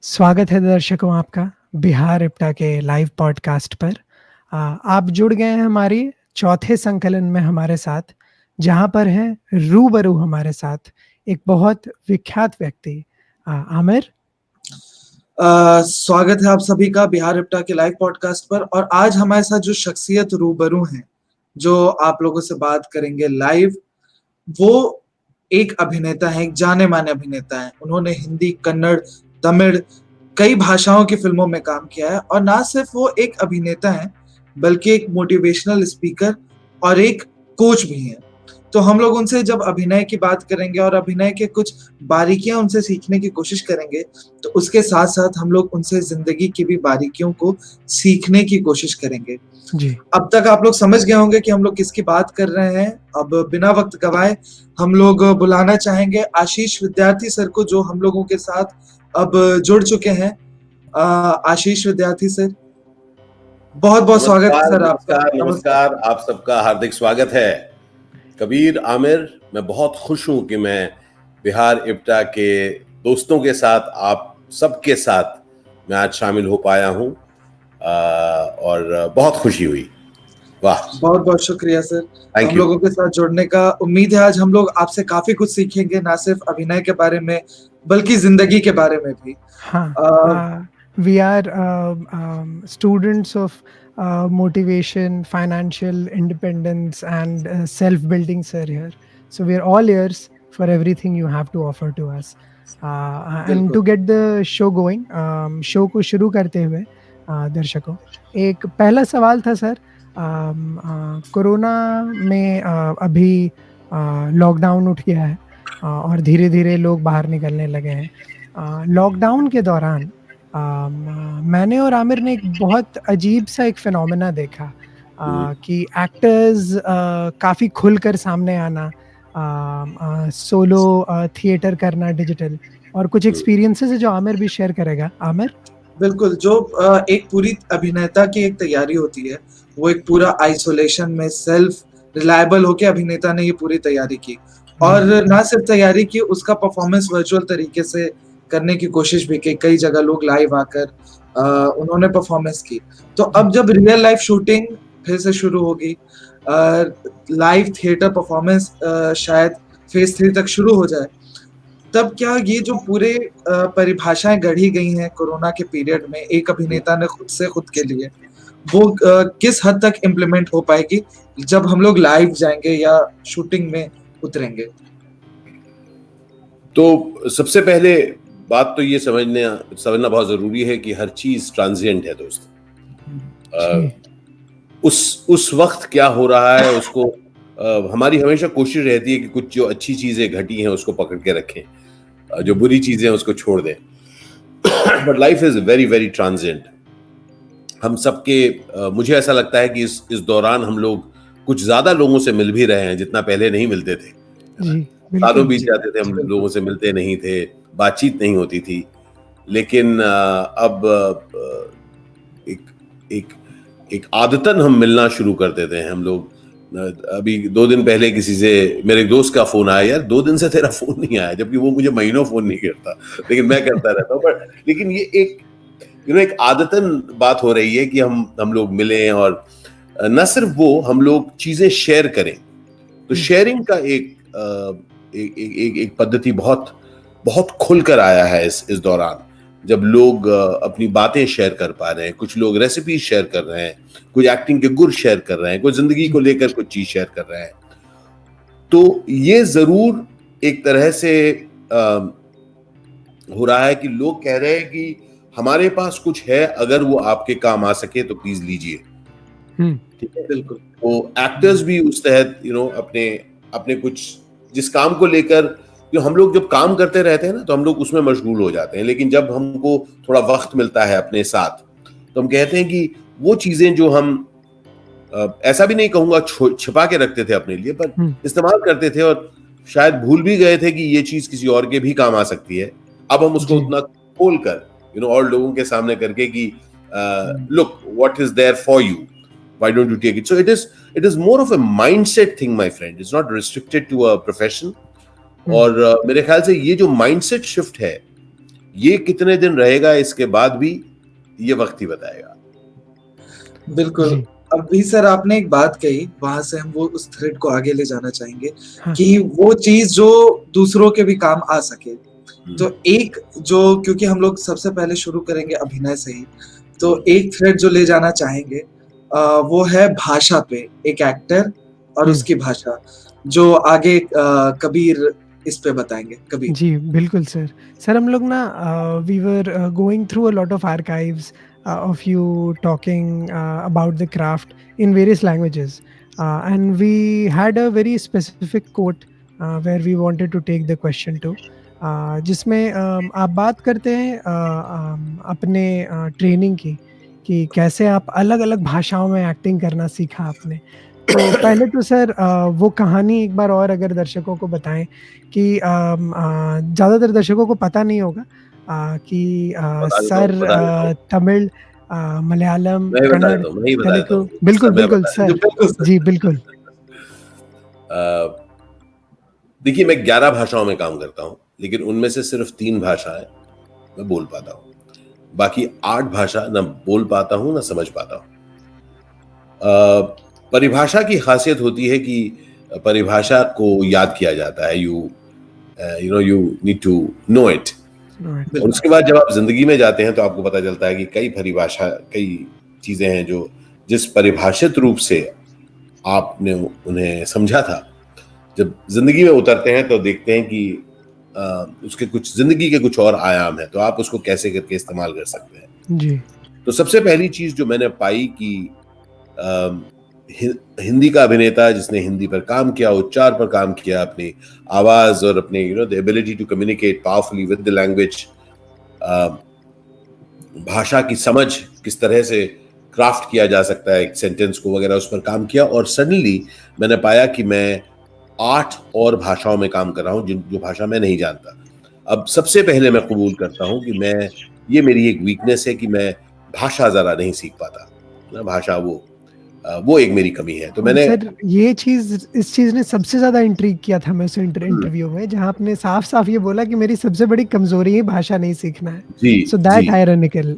स्वागत है दर्शकों आपका बिहार इप्टा के लाइव पॉडकास्ट पर। आप जुड़ गए हैं हमारी चौथे संकलन में हमारे साथ, जहां पर है रूबरू हमारे साथ एक बहुत विख्यात व्यक्ति आमिर। स्वागत है आप सभी का बिहार इप्टा के लाइव पॉडकास्ट पर। और आज हमारे साथ जो शख्सियत रूबरू हैं, जो आप लोगों से बात करेंगे लाइव, वो एक अभिनेता है, एक जाने माने अभिनेता है। उन्होंने हिंदी, कन्नड़, तमिल कई भाषाओं की फिल्मों में काम किया है। और ना सिर्फ वो एक अभिनेता है, बल्कि एक मोटिवेशनल स्पीकर और एक कोच भी हैं। तो हम लोग उनसे जब अभिनय की बात करेंगे और अभिनय के कुछ बारीकियां उनसे सीखने की कोशिश करेंगे, तो उसके साथ साथ हम लोग उनसे जिंदगी की भी बारीकियों को सीखने की कोशिश करेंगे। जी, अब तक आप लोग समझ गए होंगे कि हम लोग किसकी बात कर रहे हैं। अब बिना वक्त गवाए हम लोग बुलाना चाहेंगे आशीष विद्यार्थी सर को, जो हम लोगों के साथ अब जुड़ चुके हैं। आशीष विद्यार्थी सर, बहुत बहुत स्वागत है सर आपका। नमस्कार, आप सबका हार्दिक स्वागत है। कबीर, आमिर, मैं बहुत खुश हूं कि मैं बिहार इप्टा के दोस्तों के साथ, आप सबके साथ मैं आज शामिल हो पाया हूं और बहुत खुशी हुई। वाह, बहुत बहुत शुक्रिया सर Thank हम you. लोगों के साथ जुड़ने का। उम्मीद है आज हम लोग आपसे काफी कुछ सीखेंगे, ना सिर्फ अभिनय के बारे में बल्कि जिंदगी के बारे में भी। हाँ, we are students of motivation, financial independence and self-building sir here. So we are all ears for everything you have to offer to us. And to get the show going, show को शुरू करते हुए दर्शकों, एक पहला सवाल था sir. Corona में अभी लॉकडाउन उठ गया है और धीरे धीरे लोग बाहर निकलने लगे हैं। लॉकडाउन के दौरान मैंने और आमिर ने एक बहुत अजीब सा एक फिनोमेना देखा कि एक्टर्स काफ़ी खुलकर सामने आना, सोलो थिएटर करना डिजिटल, और कुछ एक्सपीरियंसेस है जो आमिर भी शेयर करेगा। आमिर, बिल्कुल। जो एक पूरी अभिनेता की एक तैयारी होती है, वो एक पूरा आइसोलेशन में सेल्फ रिलायबल होके अभिनेता ने ये पूरी तैयारी की। और ना सिर्फ तैयारी की, उसका परफॉर्मेंस वर्चुअल तरीके से करने की कोशिश भी की। कई जगह लोग लाइव आकर उन्होंने परफॉर्मेंस की। तो अब जब रियल लाइफ शूटिंग फिर से शुरू होगी, लाइव थिएटर परफॉर्मेंस शायद फेज 3 तक शुरू हो जाए, तब क्या ये जो पूरे परिभाषाएं गढ़ी गई हैं कोरोना के पीरियड में एक अभिनेता ने खुद से खुद के लिए, वो किस हद तक इम्प्लीमेंट हो पाएगी जब हम लोग लाइव जाएंगे या शूटिंग में उतरेंगे? तो सबसे पहले बात तो ये समझना बहुत जरूरी है कि हर चीज ट्रांजिएंट है दोस्त। उस वक्त क्या हो रहा है उसको हमारी हमेशा कोशिश रहती है कि कुछ जो अच्छी चीजें घटी हैं उसको पकड़ के रखें, जो बुरी चीजें उसको छोड़ दें। But life is very very transient. हम सबके मुझे ऐसा लगता है कि इस दौरान हम लोग कुछ ज्यादा लोगों से मिल भी रहे हैं जितना पहले नहीं मिलते थे। सालों बीत जाते थे, हम लोगों से मिलते नहीं थे, बातचीत नहीं होती थी। लेकिन अब एक आदतन हम मिलना शुरू कर देते हैं हम लोग। अभी 2 दिन पहले किसी से मेरे एक दोस्त का फोन आया, यार 2 दिन से तेरा फोन नहीं आया, जबकि वो मुझे महीनों फोन नहीं करता, लेकिन मैं करता रहता हूँ। बट लेकिन ये एक आदतन बात हो रही है कि हम लोग मिलें, और न सिर्फ वो, हम लोग चीजें शेयर करें। तो शेयरिंग का एक पद्धति बहुत बहुत खुलकर आया है इस दौरान, जब लोग अपनी बातें शेयर कर पा रहे हैं। कुछ लोग रेसिपी शेयर कर रहे हैं, कुछ एक्टिंग के गुर शेयर कर रहे हैं, कुछ जिंदगी को लेकर कुछ चीज शेयर कर रहे हैं। तो ये जरूर एक तरह से हो रहा है कि लोग कह रहे हैं कि हमारे पास कुछ है, अगर वो आपके काम आ सके तो प्लीज लीजिए। ठीक है, बिल्कुल। तो एक्टर्स भी उस तहत अपने कुछ जिस काम को लेकर, जो हम लोग जब काम करते रहते हैं ना, तो हम लोग उसमें मशगूल हो जाते हैं। लेकिन जब हमको थोड़ा वक्त मिलता है अपने साथ, तो हम कहते हैं कि वो चीजें जो हम ऐसा भी नहीं कहूंगा छिपा के रखते थे अपने लिए, पर इस्तेमाल करते थे और शायद भूल भी गए थे कि ये चीज किसी और के भी काम आ सकती है, अब हम उसको उतना खोल कर और लोगों के सामने करके कि look what is there for you, why don't you take it? So it is more of a mindset thing, my friend. It's not restricted to a profession. और मेरे ख्याल से ये जो माइंडसेट शिफ्ट है, ये कितने दिन रहेगा इसके बाद भी ये वक्त ही बताएगा। बिल्कुल। जी। अभी सर आपने एक बात कही, वहां से हम वो उस थ्रेड को आगे ले जाना चाहेंगे हाँ। कि वो चीज जो दूसरों के भी काम आ सके। तो एक जो, क्योंकि हम लोग सबसे पहले शुरू करेंगे अभिनय से ही, तो एक थ्रेड जो ले जाना चाहेंगे वो है भाषा पे, एक एक्टर और उसकी भाषा, जो आगे कबीर इस पे बताएंगे। कबीर जी, बिल्कुल सर। सर हम लोग ना we were going through a lot of archives of you talking about the craft in various languages. And we had a very specific quote where we wanted to take the question to. जिसमें आप बात करते हैं अपने training की, कि कैसे आप अलग-अलग भाषाओं में एक्टिंग करना सीखा आपने। तो पहले तो सर वो कहानी एक बार और अगर दर्शकों को बताएँ कि ज़्यादातर दर्शकों को पता नहीं होगा कि सर बता देता हूँ। तमिल, मलयालम, मैं ही बता कन्नड़, देता हूँ, मैं ही बता देता तेलुगु, हूँ। बिल्कुल, सब मैं बिल्कुल बता सर। बिल्कुल सर। जी, बिल्कुल। देखिए मैं 11 भाषाओं में काम करता हूँ, लेकिन उनमें से सिर्फ 3 भाषाएं मैं बोल पाता हूँ। बाकी 8 भाषा ना बोल पाता हूँ ना समझ पाता हूँ। परिभाषा की खासियत होती है कि परिभाषा को याद किया जाता है। You need to know it. और उसके बाद जब आप जिंदगी में जाते हैं तो आपको पता चलता है कि कई चीजें हैं जो जिस परिभाषित रूप से आपने उन्हें समझा था, जब जिंदगी में उतरते हैं तो देखते हैं कि उसके कुछ जिंदगी के कुछ और आयाम है, तो आप उसको कैसे करके इस्तेमाल कर सकते हैं। जी। तो सबसे पहली चीज जो मैंने पाई कि हिंदी का अभिनेता जिसने हिंदी पर काम किया, उच्चार पर काम किया, अपनी आवाज और अपने the ability to communicate powerfully with the language, भाषा की समझ किस तरह से क्राफ्ट किया जा सकता है एक सेंटेंस को वगैरह, उस पर काम किया। और सडनली मैंने पाया कि मैं 8 और भाषाओं में काम कर रहा हूँ जो भाषा मैं नहीं जानता। अब सबसे पहले मैं कबूल करता हूँ कि ये मेरी एक वीकनेस है कि मैं भाषा जरा नहीं सीख पाता ना। भाषा वो एक मेरी कमी है। तो मैंने सर इस चीज ने सबसे ज्यादा इंट्रिग किया था मैं उस इंटरव्यू में, जहां आपने साफ-साफ ये बोला कि मेरी सबसे बड़ी कमजोरी ही भाषा नहीं सीखना है। जी, सो दैट जी, आयरनिकल।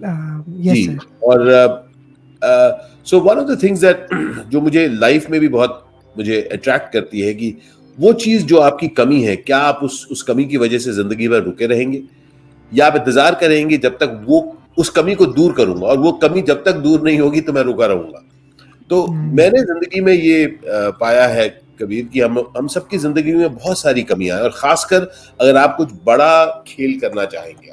Yes sir. और so one of the things that जो मुझे लाइफ में भी बहुत मुझे अट्रैक्ट करती है कि वो चीज जो आपकी कमी है, क्या आप उस कमी की वजह से जिंदगी भर रुके रहेंगे या आप इंतजार करेंगे जब तक वो उस कमी को दूर करूंगा, और वो कमी जब तक दूर नहीं होगी तो मैं रुका रहूंगा। तो मैंने जिंदगी में ये पाया है कबीर कि हम सबकी जिंदगी में बहुत सारी कमियां हैं, और खासकर अगर आप कुछ बड़ा खेल करना चाहेंगे,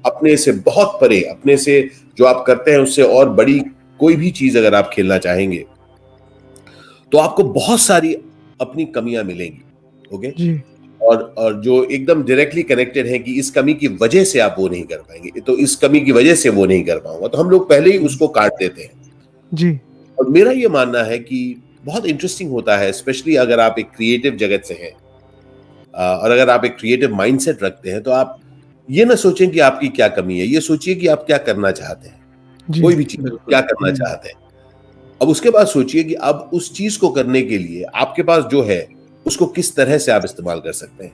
अपने से बहुत परे, अपने से जो आप करते हैं उससे और बड़ी कोई भी चीज अगर आप खेलना चाहेंगे तो आपको बहुत सारी अपनी कमियां मिलेंगी। ओके जी। और जो एकदम डायरेक्टली कनेक्टेड है कि इस कमी की वजह से आप वो नहीं कर पाएंगे, तो इस कमी की वजह से वो नहीं कर पाऊंगा, तो हम लोग पहले ही उसको काट देते हैं। जी। और मेरा ये मानना है कि बहुत इंटरेस्टिंग होता है, स्पेशली अगर आप एक क्रिएटिव जगत से हैं और अगर आप एक क्रिएटिव माइंडसेट रखते हैं, तो आप ये ना सोचें कि आपकी क्या कमी है, ये सोचिए कि आप क्या करना चाहते हैं। कोई भी चीज क्या करना चाहते हैं। अब उसके बाद सोचिए कि अब उस चीज को करने के लिए आपके पास जो है उसको किस तरह से आप इस्तेमाल कर सकते हैं।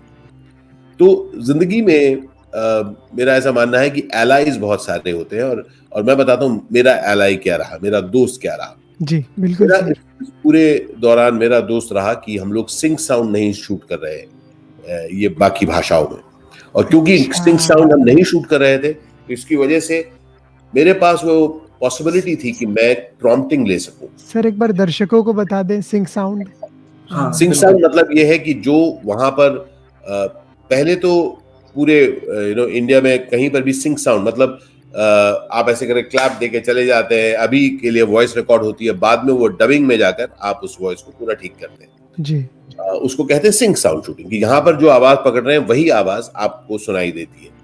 तो जिंदगी में मेरा ऐसा मानना है कि एलाइज बहुत सारे होते हैं, और मैं बताता हूँ मेरा एलाई क्या रहा, मेरा दोस्त क्या रहा। जी, बिल्कुल सर। इस पूरे दौरान मेरा दोस्त रहा कि हम लोग सिंक साउंड नहीं शूट कर रहे ये बाकी भाषाओं में, और क्योंकि सिंक साउंड हम नहीं शूट कर रहे थे तो इसकी वजह से मेरे पास वो पॉसिबिलिटी थी कि मैं प्रॉम्प्टिंग ले सकूं। सर एक बार दर्शकों को बता दें सिंक साउंड। हाँ, सिंक साउंड मतलब ये है कि जो वहां पर पहले तो पूरे इंडिया में कहीं पर भी सिंक साउंड मतलब आप ऐसे करें क्लैप देके चले जाते हैं, अभी के लिए वॉइस रिकॉर्ड होती है, बाद में वो डबिंग में जाकर आप उस वॉइस को पूरा ठीक करते हैं। जी। उसको कहते हैं सिंक साउंड शूटिंग, कि यहाँ पर जो आवाज पकड़ रहे हैं वही आवाज आपको सुनाई देती है।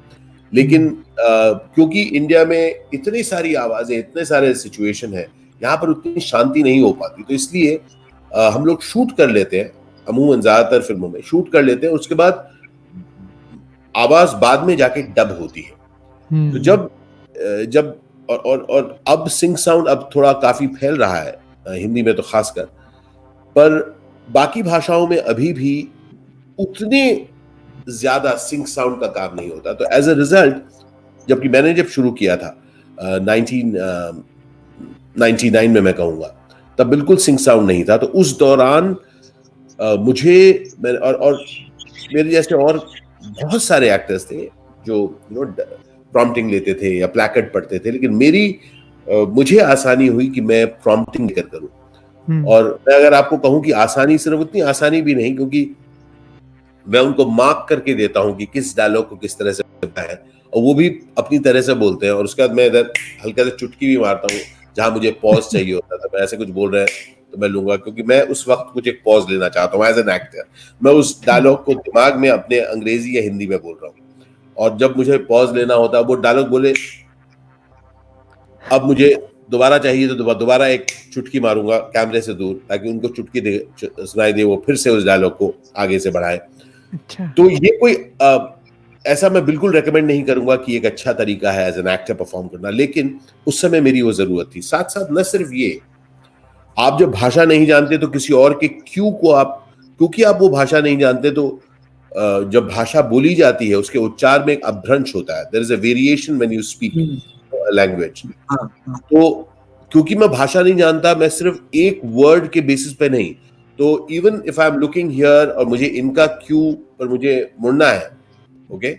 लेकिन क्योंकि इंडिया में इतनी सारी आवाजें, इतने सारे सिचुएशन है, यहाँ पर उतनी शांति नहीं हो पाती, तो इसलिए हम लोग शूट कर लेते हैं, अमूमन ज्यादातर फिल्मों में शूट कर लेते हैं, उसके बाद आवाज बाद में जाके डब होती है। तो जब और अब सिंक साउंड अब थोड़ा काफी फैल रहा है हिंदी में तो खासकर, पर बाकी भाषाओं में अभी भी उतने ज्यादा सिंक साउंड का काम नहीं होता। तो एज अ रिजल्ट जबकि मैंने जब शुरू किया था 1999 में मैं कहूँगा, तब बिल्कुल सिंक साउंड नहीं था। तो उस दौरान मुझे और मेरे जैसे और बहुत सारे एक्टर्स थे जो प्रॉम्प्टिंग लेते थे या प्लैकेट पढ़ते थे, लेकिन मुझे आसानी हुई कि मैं प्रॉम्प्टिंग लेकर करूं। और मैं अगर आपको कहूं कि आसानी, सिर्फ उतनी आसानी भी नहीं, क्योंकि मैं उनको मार्क करके देता हूं कि किस डायलॉग को किस तरह से है, और वो भी अपनी तरह से बोलते हैं। और उसके बाद मैं इधर हल्का सा चुटकी भी मारता हूँ जहां मुझे पॉज चाहिए होता था। मैं ऐसे कुछ बोल रहे हैं तो मैं लूंगा, क्योंकि मैं उस वक्त कुछ एक पॉज लेना चाहता हूँ एज एन एक्टर। मैं उस डायलॉग को दिमाग में अपने अंग्रेजी या हिंदी में बोल रहा हूँ, और जब मुझे पॉज लेना होता है, वो डायलॉग बोले अब मुझे दोबारा चाहिए तो दोबारा एक चुटकी मारूंगा कैमरे से दूर, ताकि उनको चुटकी सुनाई दे, वो फिर से उस डायलॉग को आगे से बढ़ाए। अच्छा। तो ये कोई ऐसा मैं बिल्कुल रेकमेंड नहीं करूंगा कि एक अच्छा तरीका है एज एन एक्टर परफॉर्म करना, लेकिन उस समय मेरी वो जरूरत थी। साथ साथ न सिर्फ ये, आप जब भाषा नहीं जानते तो किसी और के क्यू को क्योंकि आप वो भाषा नहीं जानते, तो जब भाषा बोली जाती है उसके उच्चार में एक अपभ्रंश होता है। There is a variation when you speak language. तो क्योंकि मैं भाषा नहीं जानता, मैं सिर्फ एक वर्ड के बेसिस पे नहीं, तो even if I am looking here और मुझे इनका क्यू पर मुझे मुड़ना है, ओके,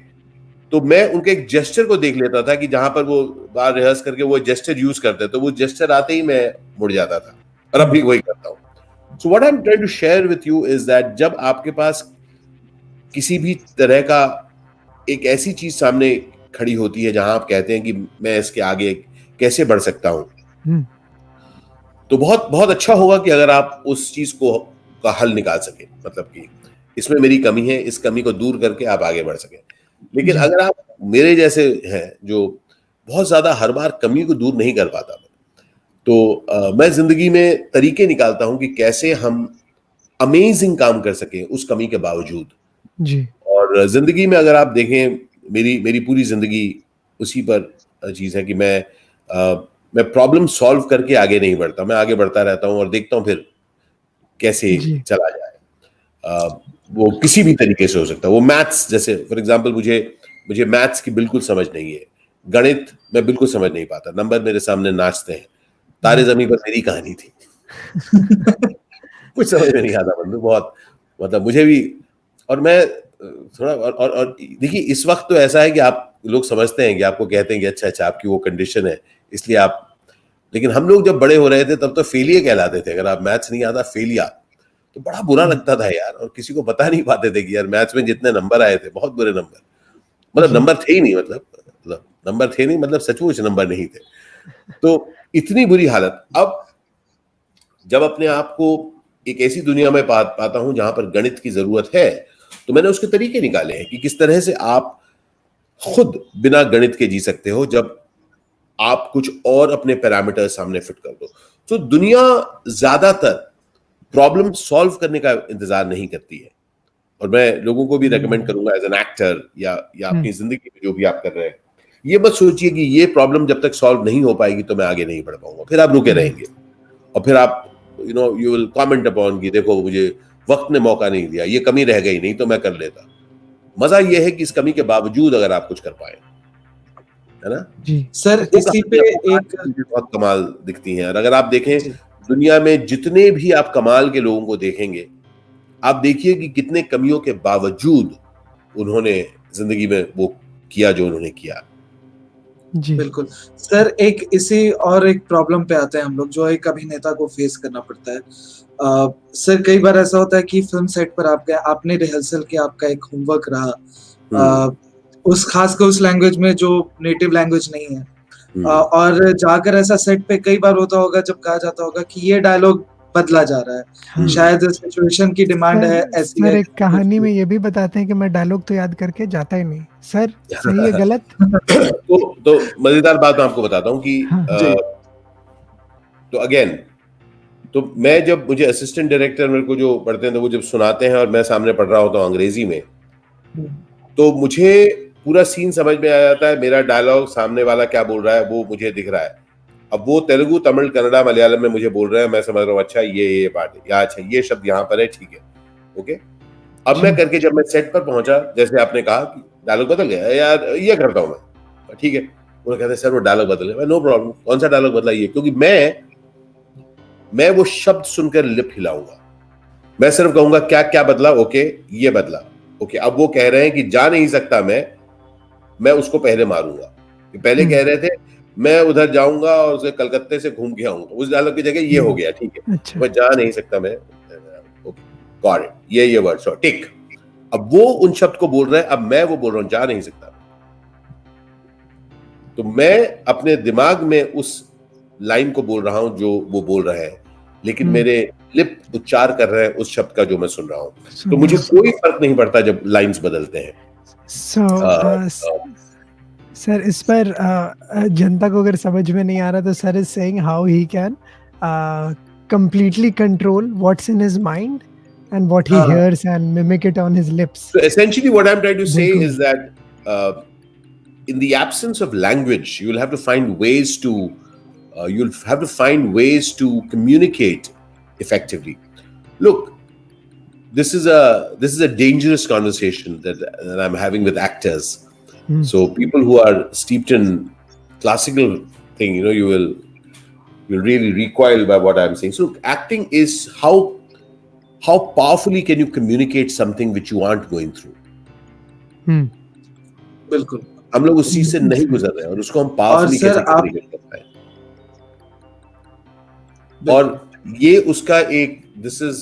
तो मैं उनके एक जेस्चर को देख लेता था कि जहां पर वो बार रिहर्स करके वो जेस्चर यूज करते, तो वो जेस्चर आते ही मैं मुड़ जाता था, और अब भी वही करता हूं। So what I am trying to share with you is that जब आपके पास किसी भी तरह का एक ऐसी चीज सामने खड़ी होती है जहां आप कहते हैं कि मैं इसके आगे कैसे बढ़ सकता हूं, तो बहुत बहुत अच्छा होगा कि अगर आप उस चीज का हल निकाल सके, मतलब कि इसमें मेरी कमी है, इस कमी को दूर करके आप आगे बढ़ सके। लेकिन अगर आप मेरे जैसे हैं जो बहुत ज्यादा हर बार कमी को दूर नहीं कर पाता, तो मैं जिंदगी में तरीके निकालता हूं कि कैसे हम अमेजिंग काम कर सकें उस कमी के बावजूद जी। और जिंदगी में अगर आप देखें, मेरी पूरी जिंदगी उसी पर चीज है कि मैं प्रॉब्लम सॉल्व करके आगे नहीं बढ़ता, मैं आगे बढ़ता रहता हूं और देखता हूं फिर कैसे चला जाए। वो किसी भी तरीके से हो सकता है। वो मैथ्स, जैसे फॉर एग्जांपल मुझे मैथ्स की बिल्कुल समझ नहीं है, गणित मैं बिल्कुल समझ नहीं पाता, नंबर मेरे सामने नाचते हैं, तारे जमीन पर मेरी कहानी थी कुछ समझ में नहीं आता बंधु, बहुत मतलब मुझे भी। और मैं थोड़ा और देखिए, इस वक्त तो ऐसा है कि आप लोग समझते हैं कि आपको कहते हैं कि अच्छा आपकी वो कंडीशन है इसलिए आप, लेकिन हम लोग जब बड़े हो रहे थे तब तो फेलियर कहलाते थे। अगर आप मैथ्स नहीं आता, फेलियर, तो बड़ा बुरा लगता था यार, और किसी को बता नहीं पाते थे कि यार मैथ्स में जितने नंबर आए थे बहुत बुरे नंबर, मतलब नंबर थे ही नहीं, मतलब नंबर थे नहीं, मतलब सचमुच नंबर नहीं थे, तो इतनी बुरी हालत। अब जब अपने आप को एक ऐसी दुनिया में पाता हूं जहां पर गणित की जरूरत है, तो मैंने उसके तरीके निकाले हैं कि किस तरह से आप खुद बिना गणित के जी सकते हो जब आप कुछ और अपने पैरामीटर सामने फिट कर दो। तो दुनिया ज्यादातर प्रॉब्लम सॉल्व करने का इंतजार नहीं करती है, और मैं लोगों को भी रेकमेंड करूंगा एज एन एक्टर या अपनी जिंदगी में जो भी आप कर रहे हैं, ये मत सोचिए कि ये प्रॉब्लम जब तक सॉल्व नहीं हो पाएगी तो मैं आगे नहीं बढ़ पाऊंगा, फिर आप रुके रहेंगे और फिर आप यू विल कमेंट अपॉन कि देखो मुझे वक्त ने मौका नहीं दिया, ये कमी रह गई, नहीं तो मैं कर लेता। मजा ये है कि इस कमी के बावजूद अगर आप कुछ कर पाए, है ना जी सर। इसी पे एक बहुत कमाल दिखती हैं, और अगर आप देखें दुनिया में जितने भी आप कमाल के लोगों को देखेंगे, आप देखिए कि कितने कमियों के बावजूद उन्होंने जिंदगी में वो किया जो उन्होंने किया। जी बिल्कुल सर। एक प्रॉब्लम पे आते हैं हम लोग, जो एक अभिनेता को फेस करना पड़ता है। सर कई बार ऐसा होता है कि फिल्म सेट पर आप गए, आपने रिहर्सल किया, आपका एक होमवर्क रहा उस लैंग्वेज में जो नेटिव लैंग्वेज नहीं है, और जाकर ऐसा सेट पे कई बार होता होगा जब कहा जाता होगा कि ये डायलॉग बदला जा रहा है, शायद सिचुएशन की डिमांड है ऐसी है। एक कहानी में ये भी बताते हैं कि मैं डायलॉग तो याद करके जाता ही नहीं। सर सही है गलत? तो मजेदार बात मैं आपको बताता हूँ कि तो अगेन, तो मैं जब मुझे असिस्टेंट डायरेक्टर मेरे को जो पढ़ते हैं तो वो जब सुनाते हैं और मैं सामने पढ़ रहा होता हूँ अंग्रेजी में, तो मुझे पूरा सीन समझ में आ जाता है, मेरा डायलॉग सामने वाला क्या बोल रहा है वो मुझे दिख रहा है। अब वो तेलुगु, तमिल, कन्नड़ा, मलयालम में मुझे बोल रहे हैं, मैं समझ रहा हूँ अच्छा ये पार्ट है, या अच्छा ये शब्द यहाँ पर है, ठीक है, ओके। अब मैं करके जब मैं सेट पर पहुंचा, जैसे आपने कहा कि डायलॉग बदल गया यार, ये करता हूँ मैं, ठीक है, वो कहते हैं सर वो डायलॉग बदले, नो प्रॉब्लम, कौन सा डायलॉग बदला ये, क्योंकि मैं वो शब्द सुनकर लिप हिलाऊंगा, मैं सिर्फ कहूंगा क्या क्या बदला, ओके ये बदला, ओके अब वो कह रहे हैं कि जा नहीं सकता मैं उसको पहले मारूंगा, पहले कह रहे थे मैं उधर जाऊंगा और उसे कलकत्ते से घूम के आऊंगा, उस डायलॉग की जगह ये हो गया, ठीक है, अच्छा। मैं जा नहीं सकता मैं, ओके गॉट इट, ये वर्ड सो टिक, अब वो उन शब्द को बोल रहे हैं, अब मैं वो बोल रहा हूं जा नहीं सकता, तो मैं अपने दिमाग में उस लाइन को बोल रहा हूं जो वो बोल रहे हैं, लेकिन मेरे लिप उच्चार कर रहे हैं उस शब्द का जो मैं सुन रहा हूं, तो मुझे कोई फर्क नहीं पड़ता जब लाइंस बदलते हैं। सर इस पर जनता को अगर समझ में नहीं आ रहा तो sir is saying how he can completely control what's in his mind and what he hears and mimic it on his lips. So essentially what I'm trying to say is that in the absence of language, you'll have to find ways to communicate effectively. Look, this is a dangerous conversation that I'm having with actors. So people who are steeped in classical thing, you'll really recoil by what I'm saying. So acting is how powerfully can you communicate something which you aren't going through. बिल्कुल, हम लोग उस चीज से नहीं गुजर रहे हैं और उसको हम पावरफुली कैसे कम्युनिकेट कर पाए, और ये उसका एक this is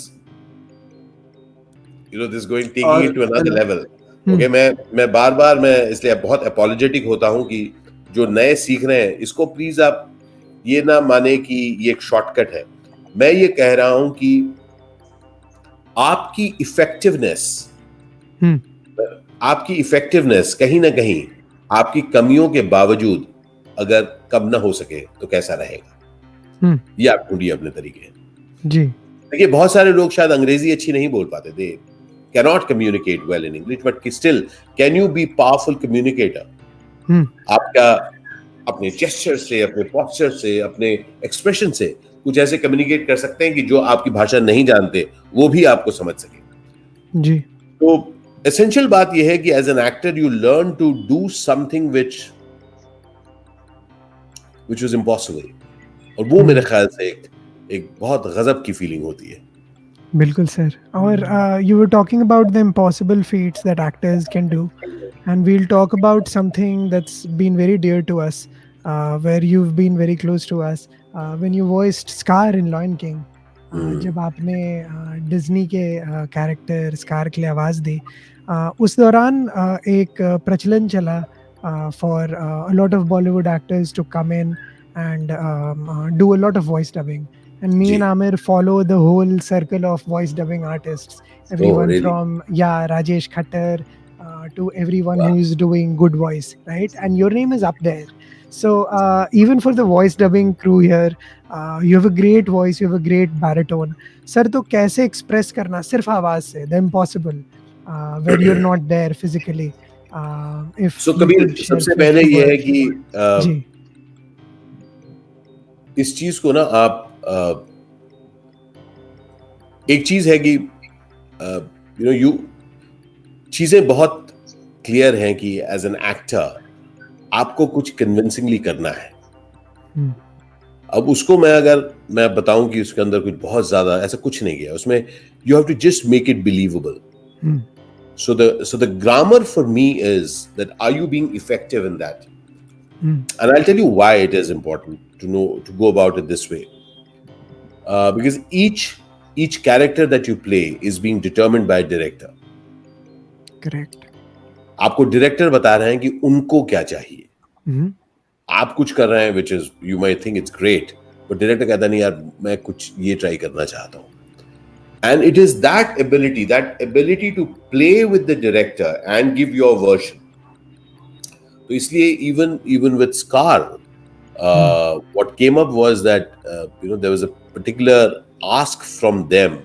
taking it to another level. Okay, मैं बार मैं इसलिए बहुत apologetic होता हूं कि जो नए सीख रहे हैं इसको प्लीज आप ये ना माने कि ये एक शॉर्टकट है, मैं ये कह रहा हूं कि आपकी इफेक्टिवनेस कहीं ना कहीं आपकी कमियों के बावजूद अगर कम ना हो सके तो कैसा रहेगा, ये आप ढूंढिए अपने तरीके जी। देखिए बहुत सारे लोग शायद अंग्रेजी अच्छी नहीं बोल पाते, they cannot communicate well in English, but still can you B powerful communicator. आप क्या अपने जेस्चर से, अपने पोस्चर से, अपने एक्सप्रेशन से कुछ ऐसे कम्युनिकेट कर सकते हैं कि जो आपकी भाषा नहीं जानते वो भी आपको समझ सके जी। तो एसेंशियल बात यह है कि as an actor you learn to do something which was impossible, और वो मेरे ख्याल से एक बहुत गजब की फीलिंग होती है। बिल्कुल सर, और you were talking about the impossible feats that actors can do, and we'll talk about something that's been very dear to us, where you've been very close to us, when you voiced Scar in Lion King. जब आपने Disney के character scar के लिए आवाज़ दी, उस दौरान एक प्रचलन चला for a lot of Bollywood actors to come in and do a lot of voice dubbing. And me and Amir follow the whole circle of voice dubbing artists. Everyone from Rajesh Khattar to everyone who is doing good voice, right? And your name is up there. So even for the voice dubbing crew here, you have a great voice, you have a great baritone. Sir, तो कैसे express करना सिर्फ आवाज से, the impossible, when you're not there physically. If so Kabir, सबसे पहले ये है कि इस चीज को ना आप एक चीज है कि चीजें बहुत क्लियर हैं कि एज एन एक्टर आपको कुछ कन्विंसिंगली करना है। अब उसको मैं बताऊं कि उसके अंदर कुछ बहुत ज्यादा ऐसा कुछ नहीं किया उसमें, you have to just make it believable. so the grammar for me is that are you being effective in that? And I'll tell you why it is important to go about it this way. Because each character that you play is being determined by a director. Correct. आपको director बता रहे हैं कि उनको क्या चाहिए। आप कुछ कर रहे हैं which is you might think it's great, but director कहता नहीं यार मैं कुछ ये ट्राई करना चाहता हूँ। And it is that ability to play with the director and give your version. तो इसलिए even with Scar, what came up was that there was a particular ask from them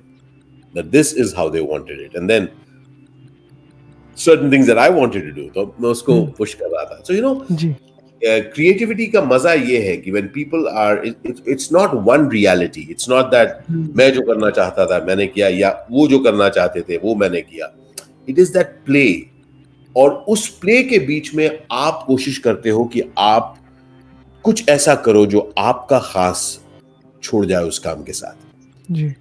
that this is how they wanted it, and then certain things that I wanted to do, तो मैं उसको push कर रहा था। So creativity का मजा ये है कि when people are, it's not one reality, it's not that मैं जो करना चाहता था मैंने किया या वो जो करना चाहते थे वो मैंने किया। It is that play और उस प्ले के बीच में आप कोशिश करते हो कि आप कुछ ऐसा करो जो आपका खास छोड़ जाए उस काम के साथ जी।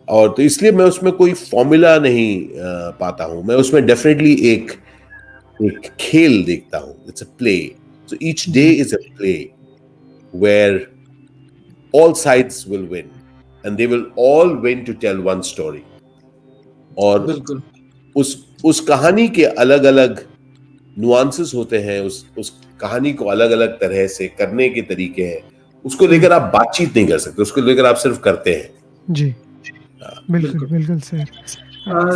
और तो इसलिए मैं उसमें कोई फॉर्मूला नहीं पाता हूं। मैं उसमें डेफिनेटली एक खेल देखता हूं। It's a play, so each day is a play where all sides will win and they will all win to tell one story। और बिल्कुल उस कहानी के अलग अलग नुआंसेस होते हैं, उस कहानी को अलग अलग तरह से करने के तरीके हैं। उसको लेकर आप बातचीत नहीं कर सकते, उसको लेकर आप सिर्फ करते हैं। जी बिल्कुल बिल्कुल सर।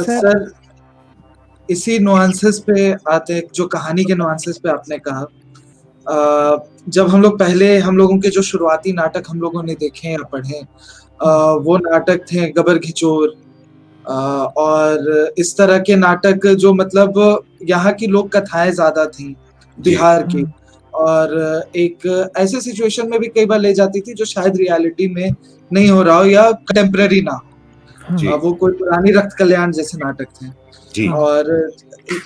सर इसी नुआंसेस पे आते हैं, जो कहानी के नुआंसेस पे आपने कहा। जब हम लोगों के जो शुरुआती नाटक हम लोगों ने देखे या पढ़े, वो नाटक थे गबर घिचोर, और इस तरह के नाटक जो मतलब यहाँ की लोक कथाएं ज्यादा थी बिहार की, और एक ऐसे सिचुएशन में भी कई बार ले जाती थी जो शायद रियलिटी में नहीं हो रहा हो या कंटेम्पररी ना हो। वो कोई पुरानी रक्त कल्याण जैसे नाटक थे जी। और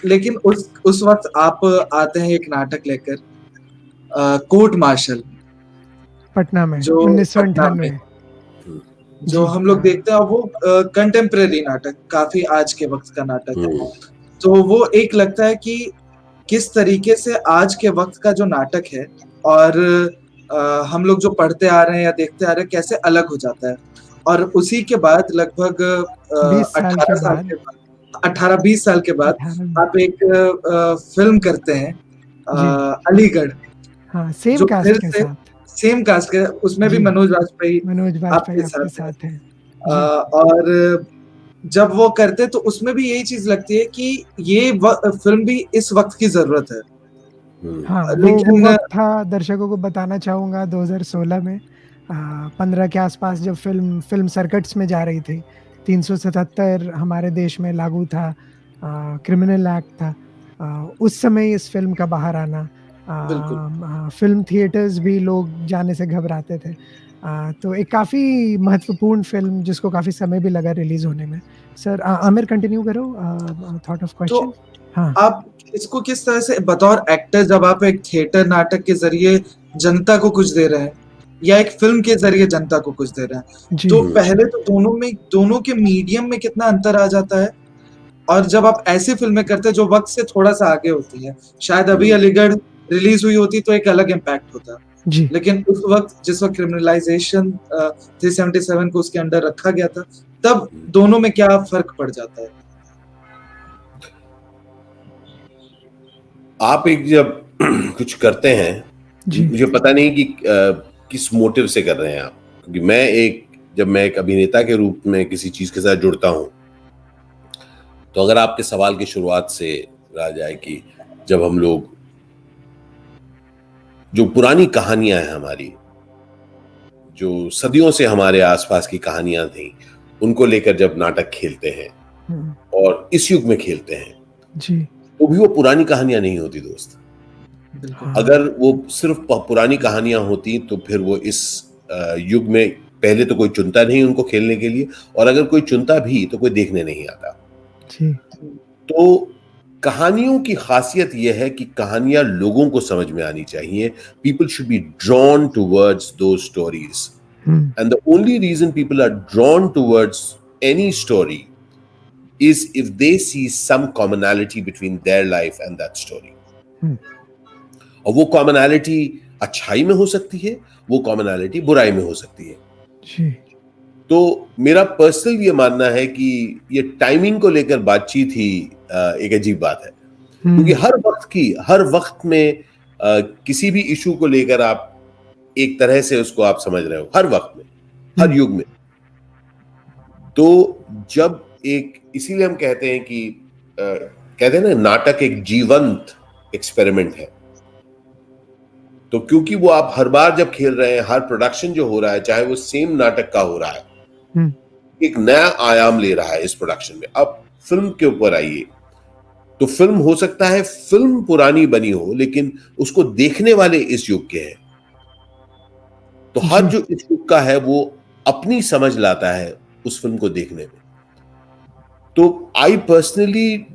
लेकिन उस वक्त आप आते हैं एक नाटक लेकर, कोर्ट मार्शल, पटना में जो 1998 जो हम लोग देखते हैं वो कंटेम्पररी नाटक, काफी आज के वक्त का नाटक है। तो वो एक लगता है कि किस तरीके से आज के वक्त का जो नाटक है और हम लोग जो पढ़ते आ रहे हैं या देखते आ रहे हैं कैसे अलग हो जाता है। और उसी के बाद लगभग 18-20 साल के बाद आप एक फिल्म करते हैं अलीगढ़, सेम कास्ट के साथ, सेम कास्ट के, उसमें भी मनोज वाजपेयी आपके साथ है। और जब वो करते तो उसमें भी यही चीज लगती है कि ये फिल्म भी इस वक्त की जरूरत है। हाँ, लेकिन वो वक्त था, दर्शकों को बताना चाहूंगा 2016 में 15 के आसपास जब फिल्म सर्किट्स में जा रही थी। 377 हमारे देश में लागू था, क्रिमिनल एक्ट था। उस समय इस फिल्म का बाहर आना, फिल्म थिएटर्स भी लोग जाने से घबराते थे। तो एक काफी महत्वपूर्ण फिल्म जिसको काफी समय भी लगा रिलीज होने में। सर आमिर कंटिन्यू करो थॉट ऑफ क्वेश्चन। हाँ, आप इसको किस तरह से बतौर एक्टर, जब आप एक थिएटर नाटक के जरिए जनता को कुछ दे रहे हैं या एक फिल्म के जरिए जनता को कुछ दे रहे हैं, तो पहले तो दोनों के मीडियम में कितना अंतर आ जाता है। और जब आप ऐसी फिल्में करते हैं जो वक्त से थोड़ा सा आगे होती है, शायद अभी अलीगढ़ रिलीज हुई होती तो एक अलग इम्पैक्ट होता, लेकिन उस वक्त जिस वक्त क्रिमिनलाइजेशन 377 को उसके अंडर रखा गया था, तब दोनों में क्या फर्क पड़ जाता है? आप एक जब कुछ करते हैं, मुझे पता नहीं कि किस मोटिव से कर रहे हैं आप, क्योंकि जब मैं एक अभिनेता के रूप में किसी चीज के साथ जुड़ता हूं, तो अगर आपके सवाल की शुरुआत से रहा जाए कि जब हम लोग जो पुरानी कहानियां हैं हमारी, जो सदियों से हमारे आसपास की कहानियां थी, उनको लेकर जब नाटक खेलते हैं और इस युग में खेलते हैं जी, तो भी वो पुरानी कहानियां नहीं होती दोस्त। अगर वो सिर्फ पुरानी कहानियां होती तो फिर वो इस युग में पहले तो कोई चुनता नहीं उनको खेलने के लिए, और अगर कोई चुनता भी तो कोई देखने नहीं आता जी। तो कहानियों की खासियत यह है कि कहानियां लोगों को समझ में आनी चाहिए। People should be drawn towards those stories, and the only reason people are drawn towards any story is if they see some commonality between their life and that story। और वो commonality अच्छाई में हो सकती है, वो commonality बुराई में हो सकती है जी। तो मेरा पर्सनल ये मानना है कि ये टाइमिंग को लेकर बातचीत ही एक अजीब बात है, क्योंकि हर वक्त में किसी भी इशू को लेकर आप एक तरह से उसको आप समझ रहे हो, हर वक्त में, हर युग में। तो जब इसीलिए हम कहते हैं कि कहते हैं ना, नाटक एक जीवंत एक्सपेरिमेंट है। तो क्योंकि वो आप हर बार जब खेल रहे हैं, हर प्रोडक्शन जो हो रहा है, चाहे वो सेम नाटक का हो रहा है, एक नया आयाम ले रहा है इस प्रोडक्शन में। अब फिल्म के ऊपर आइए, तो फिल्म हो सकता है फिल्म पुरानी बनी हो, लेकिन उसको देखने वाले इस युग के हैं। तो हर जो इस युग का है वो अपनी समझ लाता है उस फिल्म को देखने में। तो आई पर्सनली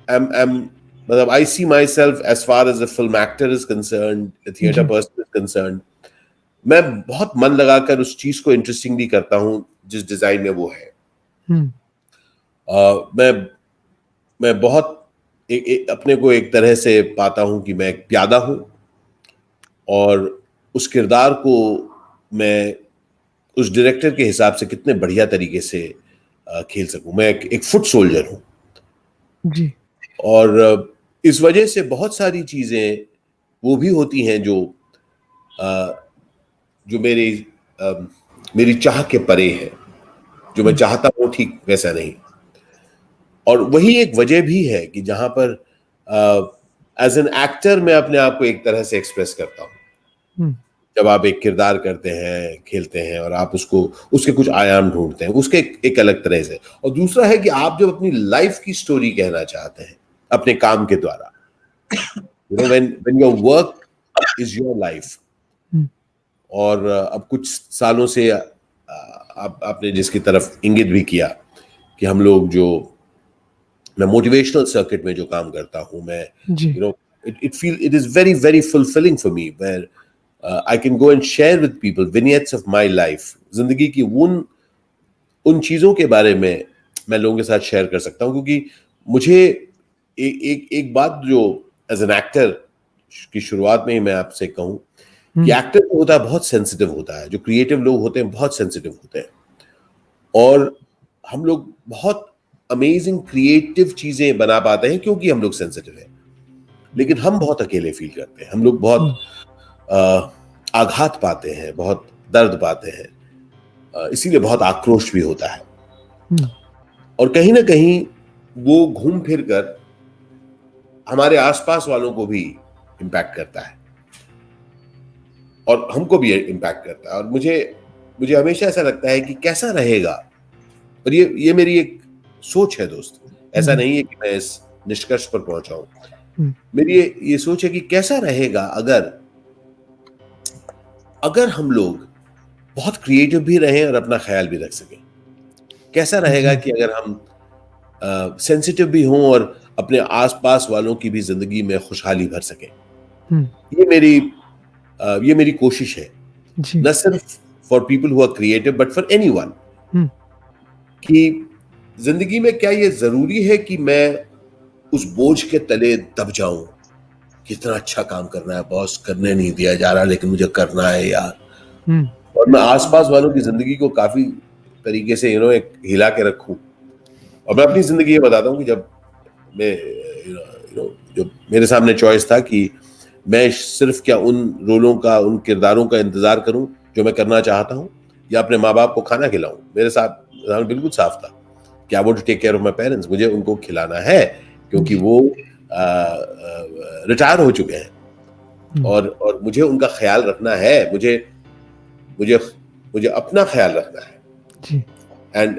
मतलब I see myself as far as a film actor is concerned, a theater person is concerned. मैं बहुत मन लगाकर उस चीज को इंटरेस्टिंगली करता हूँ जिस डिजाइन में वो है। मैं बहुत अपने को एक तरह से पाता हूँ कि मैं एक प्यादा हूँ और उस किरदार को मैं उस डायरेक्टर के हिसाब से कितने बढ़िया तरीके से खेल सकूं। मैं एक फुट सोल्जर हूँ जी। और इस वजह से बहुत सारी चीजें वो भी होती हैं जो मेरी चाह के परे है। जो मैं चाहता हूँ ठीक वैसा नहीं। और वही एक वजह भी है कि जहां पर एज एन एक्टर मैं अपने आप को एक तरह से एक्सप्रेस करता हूँ। जब आप एक किरदार करते हैं, खेलते हैं और आप उसके कुछ आयाम ढूंढते हैं, उसके एक अलग तरह से। और दूसरा है कि आप जब अपनी लाइफ की स्टोरी कहना चाहते हैं अपने काम के द्वारा, when your work is your life। और अब कुछ सालों से आपने जिसकी तरफ इंगित भी किया कि हम लोग मैं मोटिवेशनल सर्किट में जो काम करता हूं, मैं it is very very fulfilling for me where I can go and share with people vignettes of my life। जिंदगी की उन चीजों के बारे में मैं लोगों के साथ शेयर कर सकता हूं, क्योंकि मुझे एक बात जो एज एन एक्टर की शुरुआत में ही मैं आपसे कहूं कि एक्टर जो होता है बहुत सेंसिटिव होता है। जो क्रिएटिव लोग होते हैं बहुत सेंसिटिव होते हैं और हम लोग बहुत अमेजिंग क्रिएटिव चीजें बना पाते हैं क्योंकि हम लोग सेंसिटिव हैं। लेकिन हम बहुत अकेले फील करते हैं, हम लोग बहुत आघात पाते हैं, बहुत दर्द पाते हैं, इसीलिए बहुत आक्रोश भी होता है। और कहीं ना कहीं वो घूम फिर कर हमारे आसपास वालों को भी इम्पैक्ट करता है और हमको भी इम्पैक्ट करता है। और मुझे हमेशा ऐसा लगता है कि कैसा रहेगा, और ये मेरी एक सोच है दोस्त, ऐसा नहीं है कि मैं इस निष्कर्ष पर पहुंचा हूं। मेरी ये सोच है कि कैसा रहेगा अगर हम लोग बहुत क्रिएटिव भी रहें और अपना ख्याल भी रख सकें। कैसा रहेगा कि अगर हम सेंसिटिव भी हों और अपने आसपास वालों की भी जिंदगी में खुशहाली भर सकें। ये मेरी कोशिश है, न सिर्फ for people who are creative but for anyone, कि जिंदगी में क्या ये जरूरी है कि मैं उस बोझ के तले दब जाऊं। कितना अच्छा काम करना है बॉस, करने नहीं दिया जा रहा लेकिन मुझे करना है यार। और मैं आसपास वालों की जिंदगी को काफी तरीके से एक हिला के रखूं। और मैं अपनी जिंदगी ये बताता हूं कि जब मैं जो मेरे सामने चॉइस था कि मैं सिर्फ क्या उन रोलों का, उन किरदारों का इंतजार करूं जो मैं करना चाहता हूं, या अपने माँ बाप को खाना खिलाऊं। मेरे साथ बिल्कुल साफ था कि I want to take care of my parents. मुझे उनको खिलाना है क्योंकि वो रिटायर हो चुके हैं और मुझे उनका ख्याल रखना है। मुझे अपना ख्याल रखना है।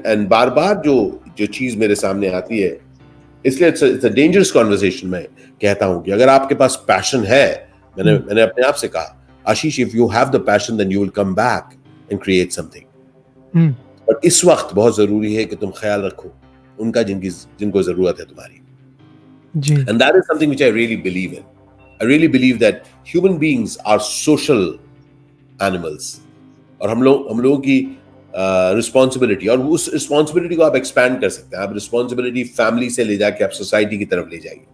एंड बार बार जो चीज मेरे सामने आती है, इसलिए इट्स अ डेंजरस कॉन्वर्सेशन। मैं कहता हूं कि अगर आपके पास पैशन है, मैंने अपने आप से कहा, Ashish, if you have the passion then you will come back and create something. और इस वक्त बहुत जरूरी है कि तुम ख्याल रखो उनका जिनको जरूरत है तुम्हारी। And that is something which I really believe in. I really believe that human beings are social animals. और हम लोगों की रिस्पॉन्सिबिलिटी, और उस रिस्पॉन्सिबिलिटी को आप एक्सपैंड कर सकते हैं। आप रिस्पॉन्सिबिलिटी फैमिली से ले जाके आप सोसाइटी की तरफ ले जाइए।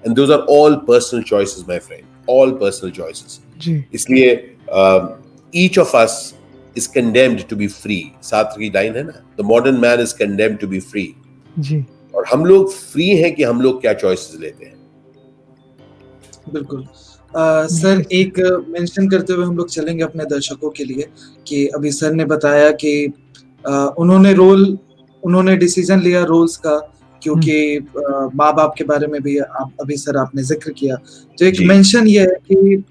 And those are all personal choices my friend, all personal choices. इसलिए each of us is condemned to be free. Sartre की लाइन है ना, the modern man is condemned to be free. और हम लोग फ्री हैं कि हम लोग क्या चॉइसेस लेते हैं। बिल्कुल। सर, एक मेंशन करते हुए हम लोग चलेंगे अपने दर्शकों के लिए कि अभी सर ने बताया कि उन्होंने डिसीजन लिया रोल्स का क्योंकि माँ बाप के बारे में भी अभी सर आपने जिक्र किया। तो एक मेंशन ये है कि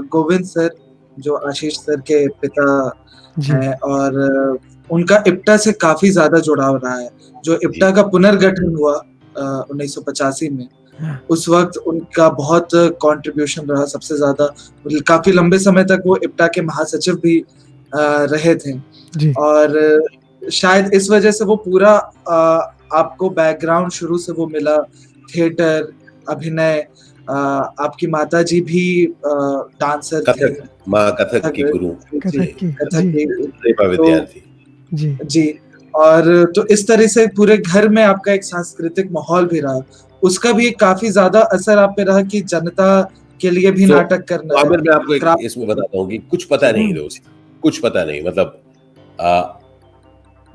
गोविंद सर जो आशीष सर के पिता हैं और उनका इप्टा से काफी ज्यादा जुड़ाव रहा है। जो इप्टा का पुनर्गठन हुआ 1985 में, उस वक्त उनका बहुत कंट्रीब्यूशन रहा, सबसे ज्यादा। काफी लंबे समय तक वो इप्टा के महासचिव भी रहे थे और शायद इस वजह से वो पूरा आपको बैकग्राउंड शुरू से वो मिला थिएटर, अभिनय, आपकी माताजी भी डांसर थी। कथक, माँ कथक की गुरु, जी, कथक की रेपा तो विद्यार्थी। जी, और तो इस तरह से पूरे घर में आपका एक सांस्कृतिक माहौल भी रहा। उसका भी एक काफ़ी ज़्यादा असर आप पे रहा कि जनता के लिए भी नाटक करना है। आमिर, मैं आपको एक क्राफ्ट इसमें बताता हूँ कि कुछ पता नहीं दोस्त, कुछ पता नहीं, मतलब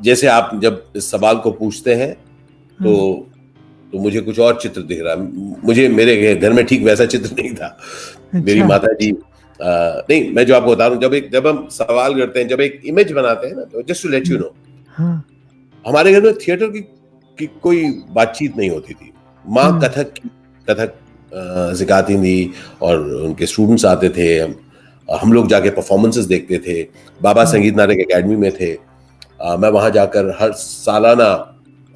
जैसे आप जब इस सवाल को पूछते हैं तो मुझे कुछ और चित्र दिख रहा, मुझे मेरे घर में ठीक वैसा चित्र नहीं था। मेरी माता जी नहीं, मैं जो आपको बता रहा हूँ, जब हम सवाल करते हैं, जब एक इमेज बनाते हैं ना, तो just to let you know, हमारे घर में थिएटर की कोई बातचीत नहीं होती थी। माँ कथक सिखाती थी और उनके स्टूडेंट्स आते थे, हम लोग जाके परफॉर्मेंसेस देखते थे। बाबा संगीत नाटक एकेडमी में थे, मैं वहां जाकर हर सालाना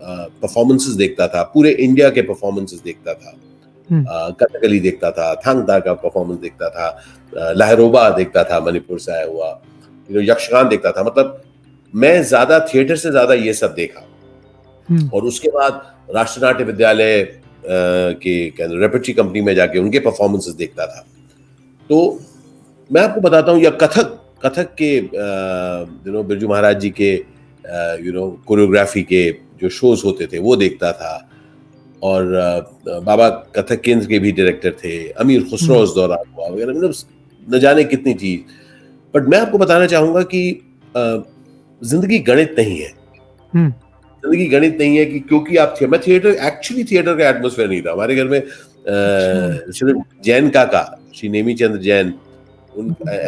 परफॉर्मेंसेस देखता था, पूरे इंडिया के परफॉर्मेंसेस देखता था, कथकली देखता था, थांगता का परफॉर्मेंस देखता था, लहरोबा देखता था मणिपुर से आया हुआ, यक्षगान देखता था। मतलब मैं ज्यादा थिएटर से ज्यादा ये सब देखा। और उसके बाद राष्ट्रीय नाट्य विद्यालय के रेपर्टरी कंपनी में जाके उनके परफॉर्मेंसेस देखता था। तो मैं आपको बताता हूँ, या कथक के बिरजू महाराज जी के कोरियोग्राफी के जो शोज होते थे वो देखता था। और बाबा कथक केंद्र के भी डायरेक्टर थे, अमीर खुसरो उस दौरान हुआ वगैरह, मतलब न जाने कितनी चीज। बट मैं आपको बताना चाहूंगा कि जिंदगी गणित नहीं है। जिंदगी गणित नहीं है कि क्योंकि आप मैं थिएटर का एटमोस्फेयर नहीं था हमारे घर में। जैन काका, श्री नेमी चंद्र जैन,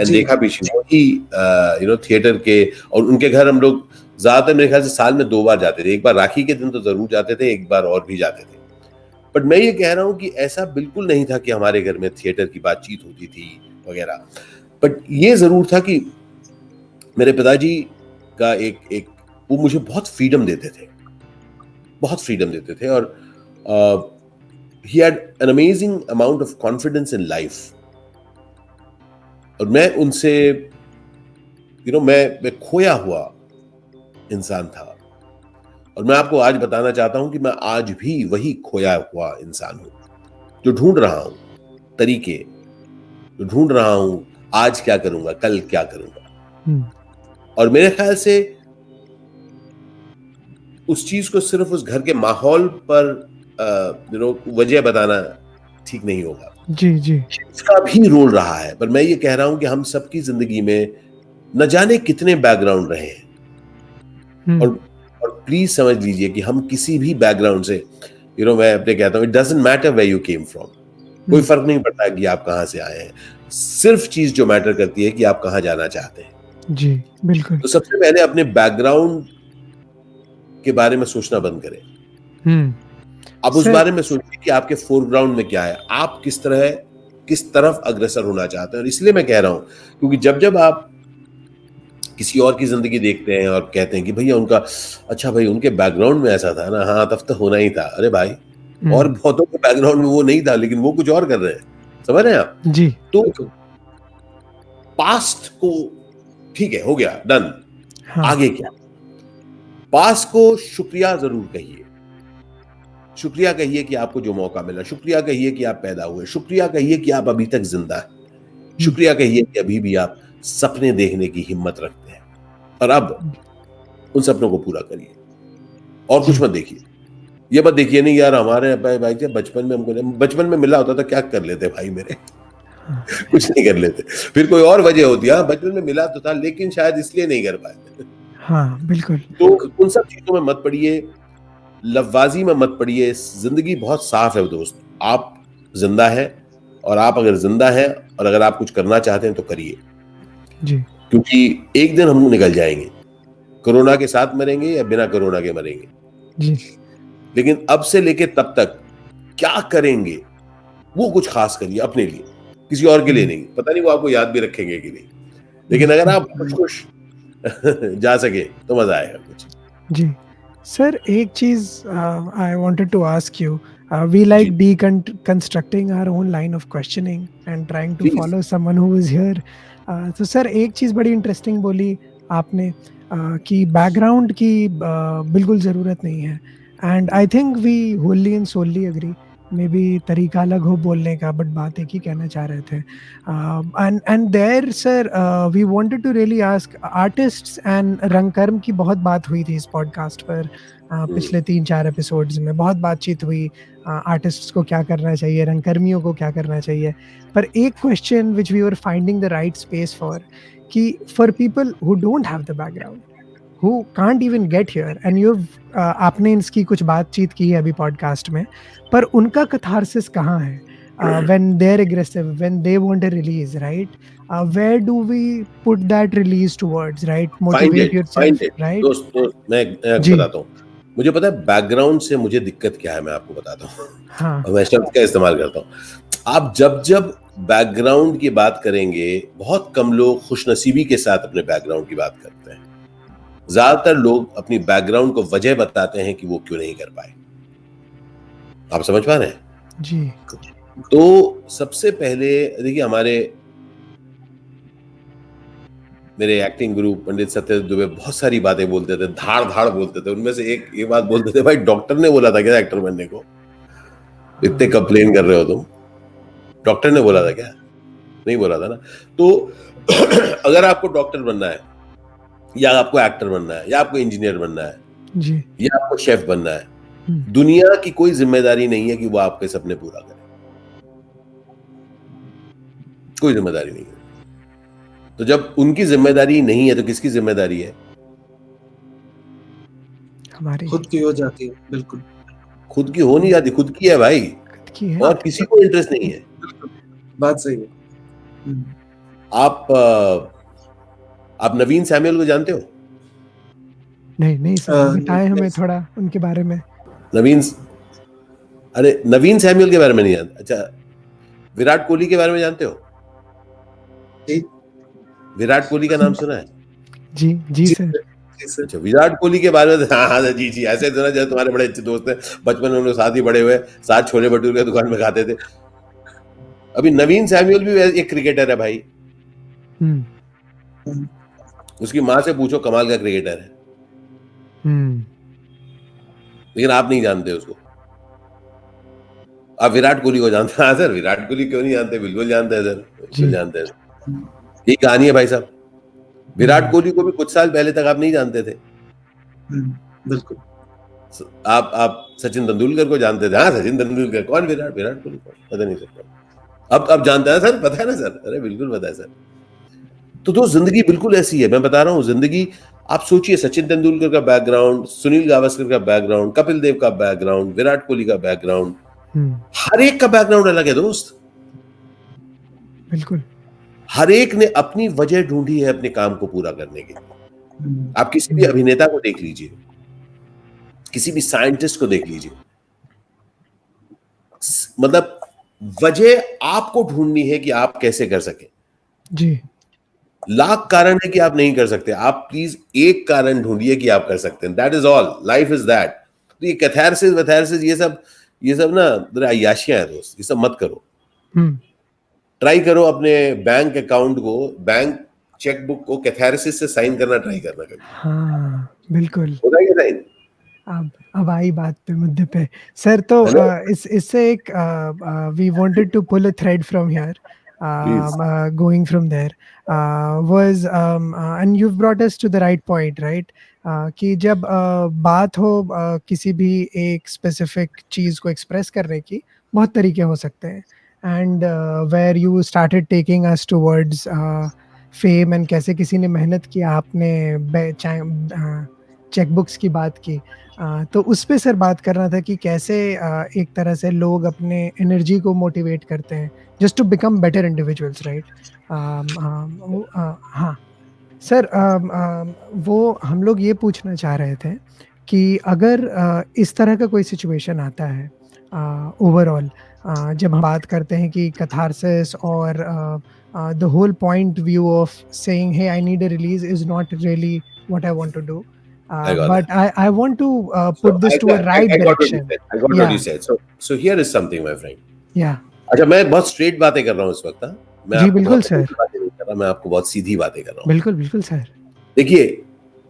देखा भी थिएटर के, और उनके घर हम लोग ज्यादातर मेरे ख्याल से साल में 2 बार जाते थे। एक बार राखी के दिन तो जरूर जाते थे, एक बार और भी जाते थे। बट मैं ये कह रहा हूं कि ऐसा बिल्कुल नहीं था कि हमारे घर में थिएटर की बातचीत होती थी वगैरह। बट ये जरूर था कि मेरे पिताजी का एक वो मुझे बहुत फ्रीडम देते थे, और he had an amazing amount of confidence in life। और मैं उनसे मैं खोया हुआ इंसान था, और मैं आपको आज बताना चाहता हूं कि मैं आज भी वही खोया हुआ इंसान हूं, जो ढूंढ रहा हूं तरीके, जो ढूंढ रहा हूं आज क्या करूंगा, कल क्या करूंगा। और मेरे ख्याल से उस चीज को सिर्फ उस घर के माहौल पर वजह बताना ठीक नहीं होगा। जी इसका भी रोल रहा है। पर मैं ये कह रहा हूं कि हम सबकी जिंदगी में न जाने कितने बैकग्राउंड रहे हैं, और प्लीज समझ लीजिए कि हम किसी भी बैकग्राउंड से, मैं अपने कहता हूं, it doesn't matter where you came from, कोई फर्क नहीं पड़ता कि आप कहां से आए हैं। सिर्फ चीज जो मैटर करती है कि आप कहां जाना चाहते हैं। जी बिल्कुल। तो सबसे पहले अपने बैकग्राउंड के बारे में सोचना बंद करें। अब उस बारे में सोचिए कि आपके फोरग्राउंड में क्या है, आप किस तरफ अग्रसर होना चाहते हैं। और इसलिए मैं कह रहा हूं क्योंकि जब आप किसी और की जिंदगी देखते हैं और कहते हैं कि भैया अच्छा भाई उनके बैकग्राउंड में ऐसा था ना, हाँ तब तो होना ही था। अरे भाई, और बहुतों के बैकग्राउंड में वो नहीं था, लेकिन वो कुछ और कर रहे हैं, समझ रहे हैं आप जी। तो पास्ट को ठीक है, हो गया, डन। आगे क्या? पास्ट को शुक्रिया जरूर कहिए। शुक्रिया कहिए कि आपको जो मौका मिला, शुक्रिया कहिए कि आप पैदा हुए, शुक्रिया कहिए कि आप अभी तक जिंदा हैं, शुक्रिया कहिए कि अभी भी आप सपने देखने की हिम्मत रखते हैं। और अब उन सपनों को पूरा करिए और कुछ मत देखिए। ये मत देखिए नहीं यार हमारे भाई बचपन में मिला होता तो क्या कर लेते भाई मेरे, कुछ नहीं कर लेते। फिर कोई और वजह होती है, बचपन में मिला तो था लेकिन शायद इसलिए नहीं कर पाए। हाँ बिल्कुल। तो उन सब चीजों में मत पड़िए, लफबाजी में मत पड़िए। जिंदगी बहुत साफ है दोस्त, आप जिंदा हैं, और आप अगर जिंदा हैं और अगर आप कुछ करना चाहते हैं तो करिए जी। क्योंकि एक दिन हम निकल जाएंगे, कोरोना के साथ मरेंगे या बिना कोरोना के मरेंगे जी। लेकिन अब से लेके तब तक क्या करेंगे वो कुछ खास करिए अपने लिए, किसी और के लिए नहीं। पता नहीं वो आपको याद भी रखेंगे कि नहीं, लेकिन अगर आप खुश जा सके तो मजा आएगा कुछ जी। सर एक चीज I wanted to ask you, we like deconstructing our own line of questioning and trying to follow someone who is here. तो सर एक चीज बड़ी इंटरेस्टिंग बोली आपने कि बैकग्राउंड की बिल्कुल ज़रूरत नहीं है, and I think we wholly and solely agree maybe तरीका अलग हो बोलने का, बट बात एक ही कहना चाह रहे थे. And there sir we wanted to really ask artists and रंगकर्म की बहुत बात हुई थी इस पॉडकास्ट पर. पिछले 3-4 एपिसोड्स में बहुत बातचीत हुई. आर्टिस्ट्स को क्या करना चाहिए, रंगकर्मियों को क्या करना चाहिए. पर एक question which we were finding the right space for, कि for people who don't have the background, who can't even get here, and आपने इसकी कुछ बातचीत की है अभी पॉडकास्ट में, पर उनका कथारसिस कहाँ है? When they're aggressive, when they want a release, right? Where do we put that release towards, right? Motivate yourself, right? दोस्त मैं बताता हूँ. मुझे पता है बैकग्राउंड से मुझे दिक्कत क्या है, मैं आपको बताता हूँ. हाँ. मैं शब्द का इस्तेमाल करता हूँ. आप जब बैकग्राउंड की बात करेंगे, बहुत कम लोग खुशनसीबी के साथ अपने बैकग्राउंड की बात करते हैं. ज्यादातर लोग अपनी बैकग्राउंड को वजह बताते हैं कि वो क्यों नहीं कर पाए. आप समझ पा रहे हैं? जी. तो सबसे पहले देखिए, मेरे एक्टिंग गुरु पंडित सत्यदेव दुबे बहुत सारी बातें बोलते थे, धाड़ बोलते थे. उनमें से एक ये बात बोलते थे, भाई डॉक्टर ने बोला था क्या एक्टर बनने को? इतने कंप्लेन कर रहे हो तुम. डॉक्टर ने बोला था क्या? नहीं बोला था ना. तो अगर आपको डॉक्टर बनना है, या आपको एक्टर बनना है, या आपको इंजीनियर बनना है जी, या आपको शेफ बनना है, दुनिया की कोई जिम्मेदारी नहीं है कि वो आपके सपने पूरा करे. कोई जिम्मेदारी नहीं है. तो जब उनकी जिम्मेदारी नहीं है तो किसकी जिम्मेदारी है? हमारी. खुद की हो जाती है. बिल्कुल खुद की हो नहीं जाती, खुद की है भाई, खुद की है. और किसी को इंटरेस्ट नहीं है. बात सही है. आप नवीन सैमुअल को जानते हो? नहीं सर, बताएं हमें थोड़ा उनके बारे में. नवीन सैमुअल के बारे में नहीं जानते? अच्छा, विराट कोहली के बारे में जानते हो? जी. विराट कोहली का नाम सुना है? जी सर. अच्छा, विराट कोहली के बारे में हाँ जी ऐसे सुना. जैसे तुम्हारे बड़े अच्छे दोस्त हैं, बचपन में हम लोग साथ ही बड़े हुए, साथ छोले भटूरे की दुकान में खाते थे. अभी नवीन सैमुअल भी एक क्रिकेटर है भाई. उसकी माँ से पूछो, कमाल का क्रिकेटर है. लेकिन आप नहीं जानते उसको. आप विराट कोहली को जानते हैं? हाँ सर, विराट कोहली क्यों नहीं जानते? बिल्कुल जानते हैं सर, बिल्कुल जानते हैं. ये कहानी है भाई साहब. विराट कोहली को भी कुछ साल पहले तक आप नहीं जानते थे. बिल्कुल. आप सचिन तेंदुलकर को जानते थे? हाँ, सचिन तेंदुलकर. कौन? विराट कोहली कौन? पता नहीं सर. अब जानता है सर? पता है ना सर? अरे बिल्कुल पता है सर. तो जिंदगी बिल्कुल ऐसी है. मैं बता रहा हूँ, जिंदगी आप सोचिए, सचिन तेंदुलकर का बैकग्राउंड, सुनील गावस्कर का बैकग्राउंड, कपिल देव का बैकग्राउंड, विराट कोहली का बैकग्राउंड, हर एक का बैकग्राउंड अलग है दोस्त. बिल्कुल. हर एक ने अपनी वजह ढूंढी है अपने काम को पूरा करने के लिए. आप किसी भी अभिनेता को देख लीजिए, किसी भी साइंटिस्ट को देख लीजिए, मतलब वजह आपको ढूंढनी है कि आप कैसे कर सके. जी. लाख कारण है कि आप नहीं कर सकते. आप प्लीज एक कारण ढूंढिए कि आप कर सकते हैं. That is all. Life is that. तो ये कैथारसिस वैथारसिस ये सब ना अय्याशियां है दोस्त. ये सब मत करो. ट्राई करो अपने बैंक अकाउंट को, बैंक चेकबुक को कैथारसिस से साइन करना ट्राई करना कभी. हाँ बिल्कुल. होता है साइन. अब आई बात पे, मुद्दे पे सर. तो इससे एक we wanted to pull a thread from here, going from there, was and you've brought us to the right point, right? कि जब बात हो किसी भी एक स्पेसिफिक चीज को एक्सप्रेस करने की, बहुत तरीके हो सकते हैं. And where you started taking us towards fame, and कैसे किसी ने मेहनत की, आपने चेकबुक्स की बात की. तो उस पे सर बात करना था कि कैसे एक तरह से लोग अपने एनर्जी को मोटिवेट करते हैं just to become better individuals, right? हाँ सर, वो हम लोग ये पूछना चाह रहे थे कि अगर इस तरह का कोई सिचुएशन आता है ओवरऑल, जब हम बात करते हैं कि कैथारसिस और the whole point view of saying, hey, I need a release is not really what I want to do. But I want to put this to a right direction. I got what you said. So here is something, my friend. Yeah. अच्छा, मैं बहुत straight बातें कर रहा हूँ इस वक्त. जी बिल्कुल सर. मैं आपको बहुत सीधी बातें कर रहा हूँ. बिल्कुल सर. देखिए,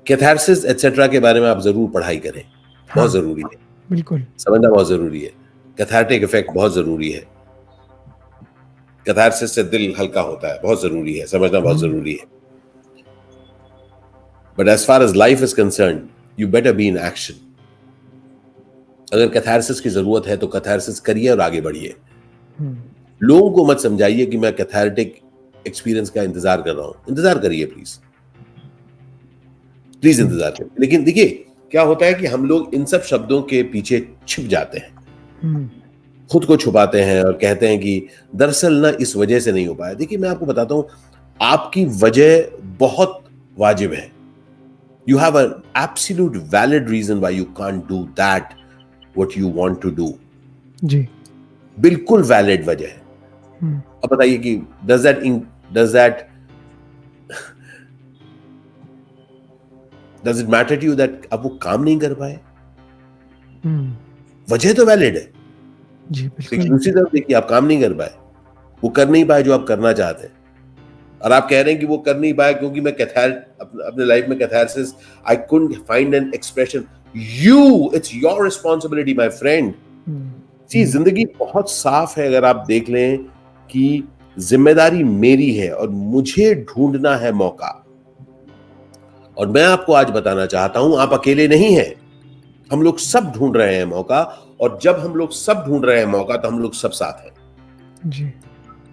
कैथारसिस एटसेट्रा के बारे में आप जरूर पढ़ाई करें. बहुत जरूरी है. बिल्कुल. समझना बहुत जरूरी है. कैथार्टिक इफेक्ट बहुत जरूरी है, कैथारसिस से दिल हल्का होता है, बहुत जरूरी है, समझना बहुत जरूरी है। But as far as life is concern, you better be in action. अगर कैथारसिस की जरूरत है तो कैथारसिस करिए और आगे बढ़िए। लोगों को मत समझाइए कि मैं कैथार्टिक एक्सपीरियंस का इंतजार कर रहा हूं। इंतजार करिए प्लीज, प्लीज इंतजार करिए। लेकिन देखिए क्या होता है कि हम लोग इन सब शब्दों के पीछे छिप जाते हैं, खुद को छुपाते हैं और कहते हैं कि दरअसल ना इस वजह से नहीं हो पाया। देखिए मैं आपको बताता हूं, आपकी वजह बहुत वाजिब है। You have an absolute valid reason why you can't do that what you want to do. जी, बिल्कुल वैलिड वजह है। अब बताइए कि does it matter to you that अब वो काम नहीं कर पाए? वजह तो वैलिड है जी, बिल्कुल। दूसरी तरफ देखिए, आप काम नहीं कर पाए, वो कर नहीं पाए जो आप करना चाहते हैं, और आप कह रहे हैं कि वो कर नहीं पाए क्योंकि मैं अपने लाइफ में catharsis, I couldn't find an expression. It's your responsibility my friend. जी, जिंदगी बहुत साफ है। अगर आप देख लें कि जिम्मेदारी मेरी है और मुझे ढूंढना है मौका, और मैं आपको आज बताना चाहता हूं आप अकेले नहीं हैं, हम लोग सब ढूंढ रहे हैं मौका, और जब हम लोग सब ढूंढ रहे हैं मौका तो हम लोग सब साथ हैं जी।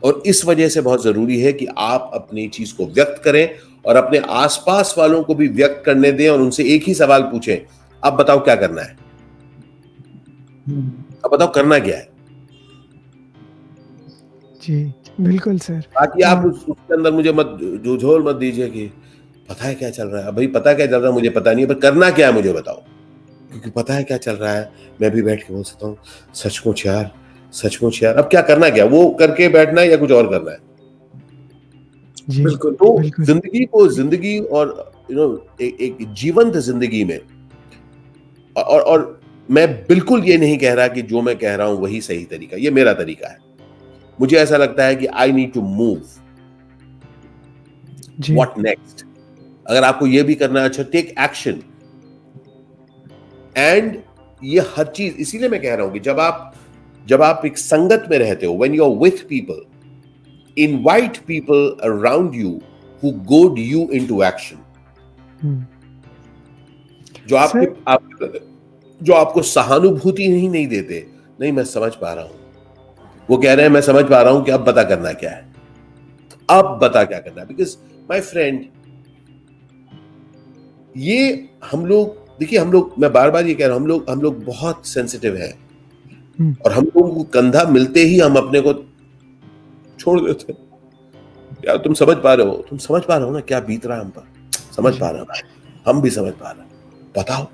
और इस वजह से बहुत जरूरी है कि आप अपनी चीज को व्यक्त करें और अपने आसपास वालों को भी व्यक्त करने दें, और उनसे एक ही सवाल पूछें, अब बताओ क्या करना है, अब बताओ करना क्या है। जी बिल्कुल सर। बाकी आप उसके अंदर मुझे मत झोल मत दीजिए कि पता है क्या चल रहा है। भाई पता क्या चल रहा है मुझे पता नहीं है, पर करना क्या है मुझे बताओ, क्योंकि पता है क्या चल रहा है मैं भी बैठ के बोल सकता हूँ सचमुच यार, सचमुच यार। अब क्या करना, क्या वो करके बैठना है या कुछ और करना है। जी, बिल्कुल। तो बिल्कुल। जिंदगी और एक जीवंत जिंदगी में, और मैं बिल्कुल ये नहीं कह रहा कि जो मैं कह रहा हूं वही सही तरीका, ये मेरा तरीका है। मुझे ऐसा लगता है कि I need to move, what next. अगर आपको ये भी करना है, अच्छा टेक एक्शन। एंड ये हर चीज, इसीलिए मैं कह रहा हूं कि जब आप एक संगत में रहते हो, when you are with people, invite people around you who goad you into action. जो आपको सहानुभूति नहीं देते, नहीं मैं समझ पा रहा हूं, वो कह रहे हैं मैं समझ पा रहा हूं कि अब बता करना क्या है, अब बता क्या करना है। बिकॉज माय फ्रेंड, ये हम लोग, देखिए हम लोग, मैं बार बार ये कह रहा हूं, हम लोग बहुत सेंसिटिव हैं, और हम लोगों को कंधा मिलते ही हम अपने को छोड़ देते हैं। यार तुम समझ पा रहे हो ना क्या बीत रहा है हम पर, समझ पा रहे हो, हम भी समझ पा रहे हैं, बताओ।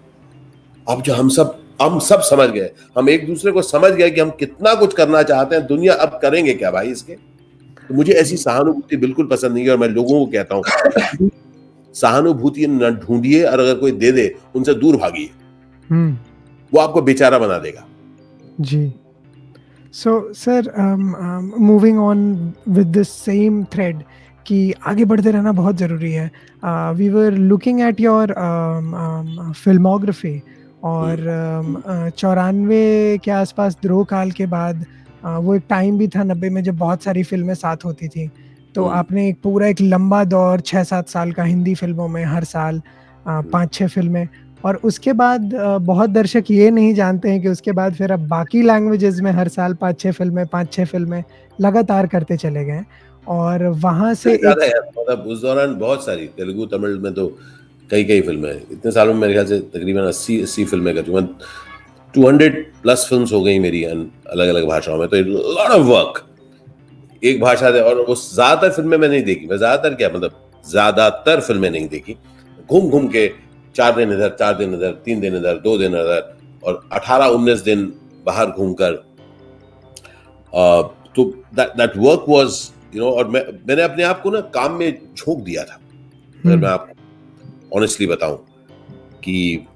अब जो हम सब समझ गए, हम एक दूसरे को समझ गए कि हम कितना कुछ करना चाहते हैं, दुनिया अब करेंगे क्या भाई इसके। तो मुझे ऐसी सहानुभूति बिल्कुल पसंद नहीं है, और मैं लोगों को कहता हूं सहानुभूति न ढूंढिए, और अगर कोई दे दे उनसे दूर भागिए, वो आपको बेचारा बना देगा। जी। So, sir, moving on with this same thread, कि आगे बढ़ते रहना बहुत ज़रूरी है। We were looking at your filmography, और 94 के आसपास ध्रुव काल के बाद वो एक टाइम भी था 90 में जब बहुत सारी फिल्में साथ होती थी। तो आपने एक लंबा दौर 6-7 साल का हिंदी फिल्मों में हर साल 5-6 फिल्में, और उसके बाद बहुत दर्शक ये नहीं जानते हैं कि उसके बाद फिर अब बाकी लैंग्वेजेस में हर साल 5-6 फिल्में लगातार करते चले गए, और वहां से मतलब उस दौरान बहुत सारी तेलुगु तमिल में तो कई फिल्में, इतने सालों में मेरे ख्याल से तकरीबन 80 फिल्में कर चुका, 200+ फिल्म्स हो गई मेरी अलग अलग भाषाओं में। तो लॉट ऑफ वर्क एक भाषा से, और वो ज्यादातर फिल्में मैं नहीं देखी, मैं ज्यादातर फिल्में नहीं देखी, घूम के 4 दिन इधर 4 दिन इधर 3 दिन इधर 2 दिन इधर, और 18-19 दिन बाहर घूमकर। तो दैट वर्क वाज, और मैंने अपने आप को ना काम में झोंक दिया था। अगर मैं आपको ऑनेस्टली बताऊं कि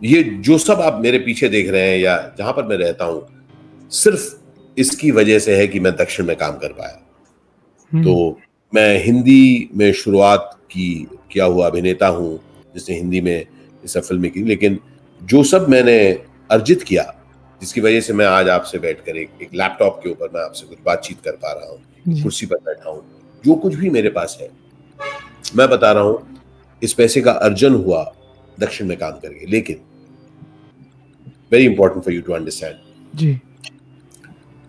ये जो सब आप मेरे पीछे देख रहे हैं या जहां पर मैं रहता हूं, सिर्फ इसकी वजह से है कि मैं दक्षिण में काम कर पाया। तो मैं हिंदी में शुरुआत किया हुआ अभिनेता हूं जिसने हिंदी में ये सब फिल्में की, लेकिन जो सब मैंने अर्जित किया जिसकी वजह से मैं आज आपसे बैठकर एक लैपटॉप के ऊपर मैं आपसे कुछ बातचीत कर पा रहा हूँ, कुर्सी पर बैठा हूँ, जो कुछ भी मेरे पास है मैं बता रहा हूँ इस पैसे का अर्जन हुआ दक्षिण में काम करके। लेकिन very important for you to understand जी,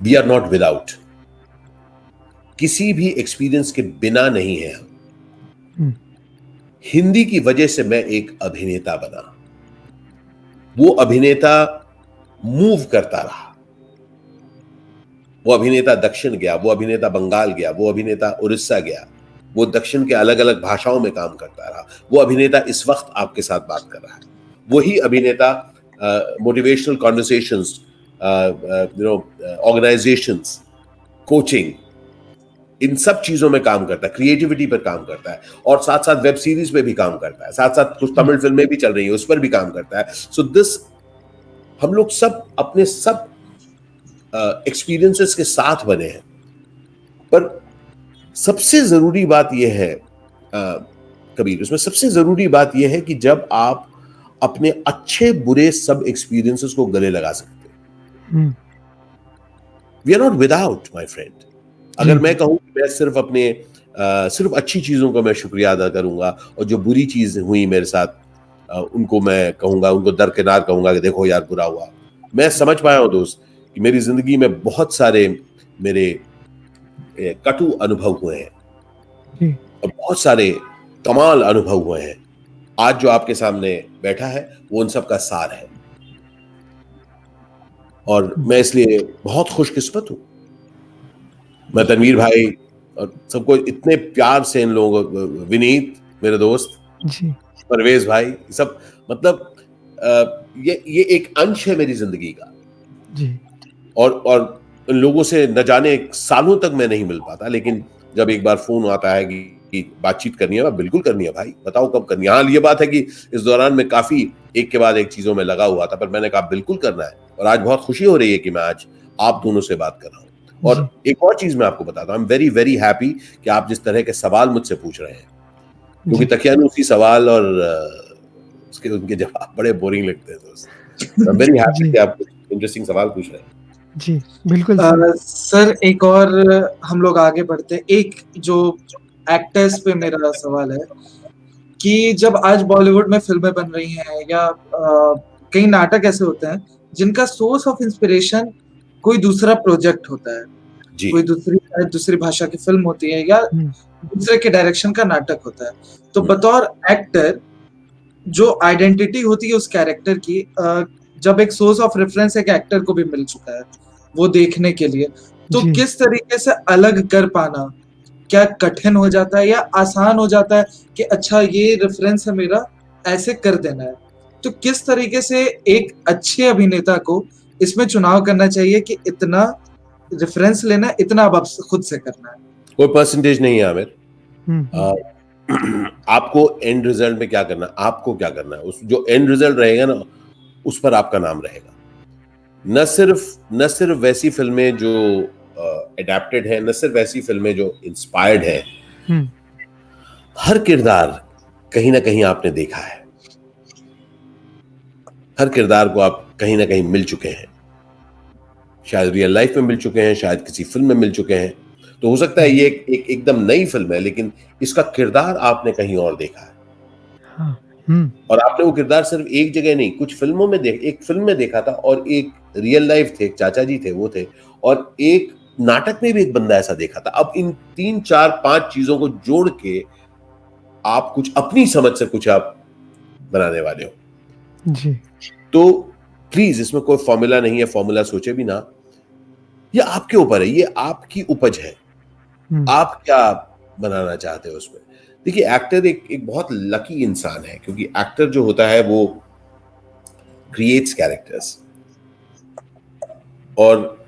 वी आर नॉट विदाउट, किसी भी एक्सपीरियंस के बिना नहीं है हम। हिंदी की वजह से मैं एक अभिनेता बना, वो अभिनेता मूव करता रहा, वो अभिनेता दक्षिण गया, वो अभिनेता बंगाल गया, वो अभिनेता उड़ीसा गया, वो दक्षिण के अलग अलग भाषाओं में काम करता रहा, वो अभिनेता इस वक्त आपके साथ बात कर रहा है, वही अभिनेता मोटिवेशनल कॉन्वर्सेशंस, ऑर्गेनाइजेशंस, कोचिंग, इन सब चीजों में काम करता है, क्रिएटिविटी पर काम करता है, और साथ साथ वेब सीरीज पे भी काम करता है, साथ साथ कुछ तमिल फिल्में भी चल रही हैं उस पर भी काम करता है। सो दिस हम लोग सब अपने सब एक्सपीरियंसेस के साथ बने हैं। पर सबसे जरूरी बात यह है कबीर, उसमें सबसे जरूरी बात यह है कि जब आप अपने अच्छे बुरे सब एक्सपीरियंसेस को गले लगा सकते हैं। We are not without my friend. अगर मैं कहूं कि मैं सिर्फ अपने सिर्फ अच्छी चीजों का मैं शुक्रिया अदा करूंगा और जो बुरी चीज हुई मेरे साथ उनको मैं कहूंगा, उनको दरकिनार कहूंगा कि देखो यार बुरा हुआ। मैं समझ पाया हूं दोस्त कि मेरी जिंदगी में बहुत सारे मेरे कटु अनुभव हुए हैं और बहुत सारे कमाल अनुभव हुए हैं। आज जो आपके सामने बैठा है वो उन सब का सार है और मैं इसलिए बहुत खुशकिस्मत हूं। मैं तनवीर भाई और सबको इतने प्यार से इन लोगों को, विनीत मेरे दोस्त जी, परवेज भाई, सब मतलब ये एक अंश है मेरी जिंदगी का जी। और इन लोगों से न जाने सालों तक मैं नहीं मिल पाता, लेकिन जब एक बार फोन आता है कि बातचीत करनी है, बिल्कुल करनी है भाई, बताओ कब करनी है। हाँ, ये बात है कि इस दौरान मैं काफी एक के बाद एक चीजों में लगा हुआ था, पर मैंने कहा बिल्कुल करना है और आज बहुत खुशी हो रही है कि मैं आज आप दोनों से बात कर रहा हूँ। और एक और चीज मैं आपको बताता हूँ, I am very very happy कि आप जिस तरह के सवाल मुझसे पूछ रहे हैं, क्योंकि तकियानूसी सवाल और उसके उनके जवाब बड़े बोरिंग लगते हैं दोस्त। आई एम वेरी हैप्पी कि आप इंटरेस्टिंग सवाल पूछ रहे हैं। जी बिल्कुल सर, एक और हम लोग आगे बढ़ते हैं। एक जो एक्टर्स पे मेरा सवाल है कि जब आज बॉलीवुड में फिल्में बन रही हैं या कई नाटक ऐसे होते हैं जिनका सोर्स ऑफ इंस्पिरेशन कोई दूसरा प्रोजेक्ट होता है, कोई दूसरी भाषा की फिल्म होती है या दूसरे के डायरेक्शन का नाटक होता है, तो बतौर एक्टर जो आइडेंटिटी होती है उस कैरेक्टर की, जब एक सोर्स ऑफ रेफरेंस एक एक्टर को भी मिल चुका है वो देखने के लिए, तो किस तरीके से अलग कर पाना, क्या कठिन हो जाता है या आसान हो जाता है कि अच्छा ये रेफरेंस है मेरा, ऐसे कर देना है? तो किस तरीके से एक अच्छे अभिनेता को इसमें चुनाव करना चाहिए कि इतना रेफरेंस लेना, इतना अब खुद से करना है? कोई परसेंटेज नहीं है आमिर। आपको एंड रिजल्ट में क्या करना, आपको क्या करना है, उस जो एंड रिजल्ट रहेगा ना उस पर आपका नाम रहेगा। न सिर्फ वैसी फिल्में जो एडेप्टेड है, न सिर्फ वैसी फिल्में जो इंस्पायर्ड है, हर किरदार कहीं ना कहीं आपने देखा है, हर किरदार को आप कहीं ना कहीं मिल चुके हैं, शायद रियल लाइफ में मिल चुके हैं, शायद किसी फिल्म में मिल चुके हैं। तो हो सकता है ये एकदम नई फिल्म है, लेकिन इसका किरदार आपने कहीं और देखा है। और आपने वो किरदार सिर्फ एक जगह नहीं, कुछ फिल्मों में एक फिल्म में देखा था और एक रियल लाइफ थे, चाचा जी थे वो थे, और एक नाटक में भी एक बंदा ऐसा देखा था। अब इन 3 4 5 चीजों को जोड़ के आप कुछ अपनी समझ से कुछ आप बनाने वाले हो जी। तो प्लीज इसमें कोई फॉर्मूला नहीं है, फॉर्मूला सोचे भी ना, ये आपके ऊपर है, ये आपकी उपज है, आप क्या बनाना चाहते हो उसमें। देखिए एक्टर एक बहुत लकी इंसान है, क्योंकि एक्टर जो होता है वो क्रिएट्स कैरेक्टर्स, और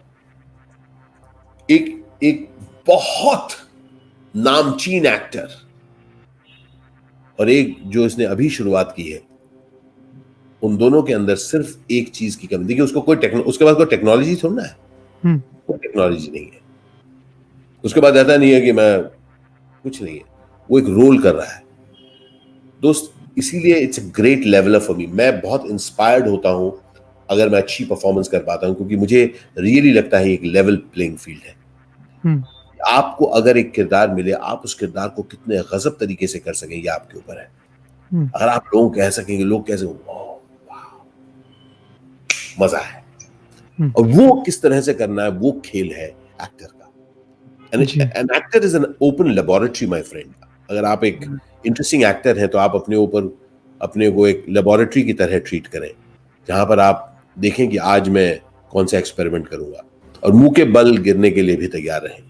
एक बहुत नामचीन एक्टर और एक जो इसने अभी शुरुआत की है, उन दोनों के अंदर सिर्फ एक चीज की कमी। देखिए उसको उसके बाद कोई टेक्नोलॉजी थोड़ा ना है, कोई टेक्नोलॉजी नहीं है, उसके बाद ऐसा नहीं है कि मैं कुछ नहीं है, वो एक रोल कर रहा है दोस्त। इसीलिए it's a great leveller for me. मैं बहुत इंस्पायर्ड होता हूं अगर मैं अच्छी परफॉर्मेंस कर पाता हूँ, क्योंकि मुझे रियली लगता है एक लेवल प्लेइंग फील्ड है। आपको अगर एक किरदार मिले, आप उस किरदार को कितने गजब तरीके से कर सकें ये आपके ऊपर है। अगर आप लोग कह सकेंगे, लोग कह सकेंगे मजा है, और वो किस तरह से करना है, वो खेल है एक्टर का। An actor is an open laboratory my friend. अगर आप एक इंटरेस्टिंग एक्टर हैं तो आप अपने को एक लेबोरेटरी की तरह ट्रीट करें, जहां पर आप देखें कि आज मैं कौन सा एक्सपेरिमेंट करूंगा, और मुंह के बल गिरने के लिए भी तैयार रहें।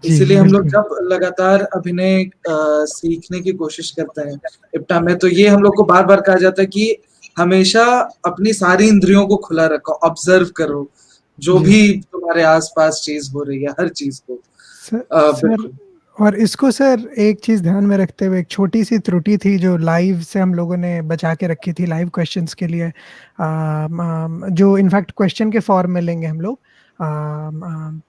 इसीलिए हम लोग जब लगातार अभिनय सीखने की कोशिश करते हैं इप्टा में, तो ये हम लोग को बार बार कहा जाता है कि हमेशा अपनी सारी इंद्रियों को खुला रखो, ऑब्जर्व करो जो भी तुम्हारे आसपास चीज हो रही है, हर चीज को। सर, और इसको सर एक चीज ध्यान में रखते हुए, एक छोटी सी त्रुटि थी जो लाइव से हम लोगों ने बचा के रखी थी लाइव क्वेश्चंस के लिए, जो इनफैक्ट क्वेश्चन के फॉर्म में लेंगे हम लोग।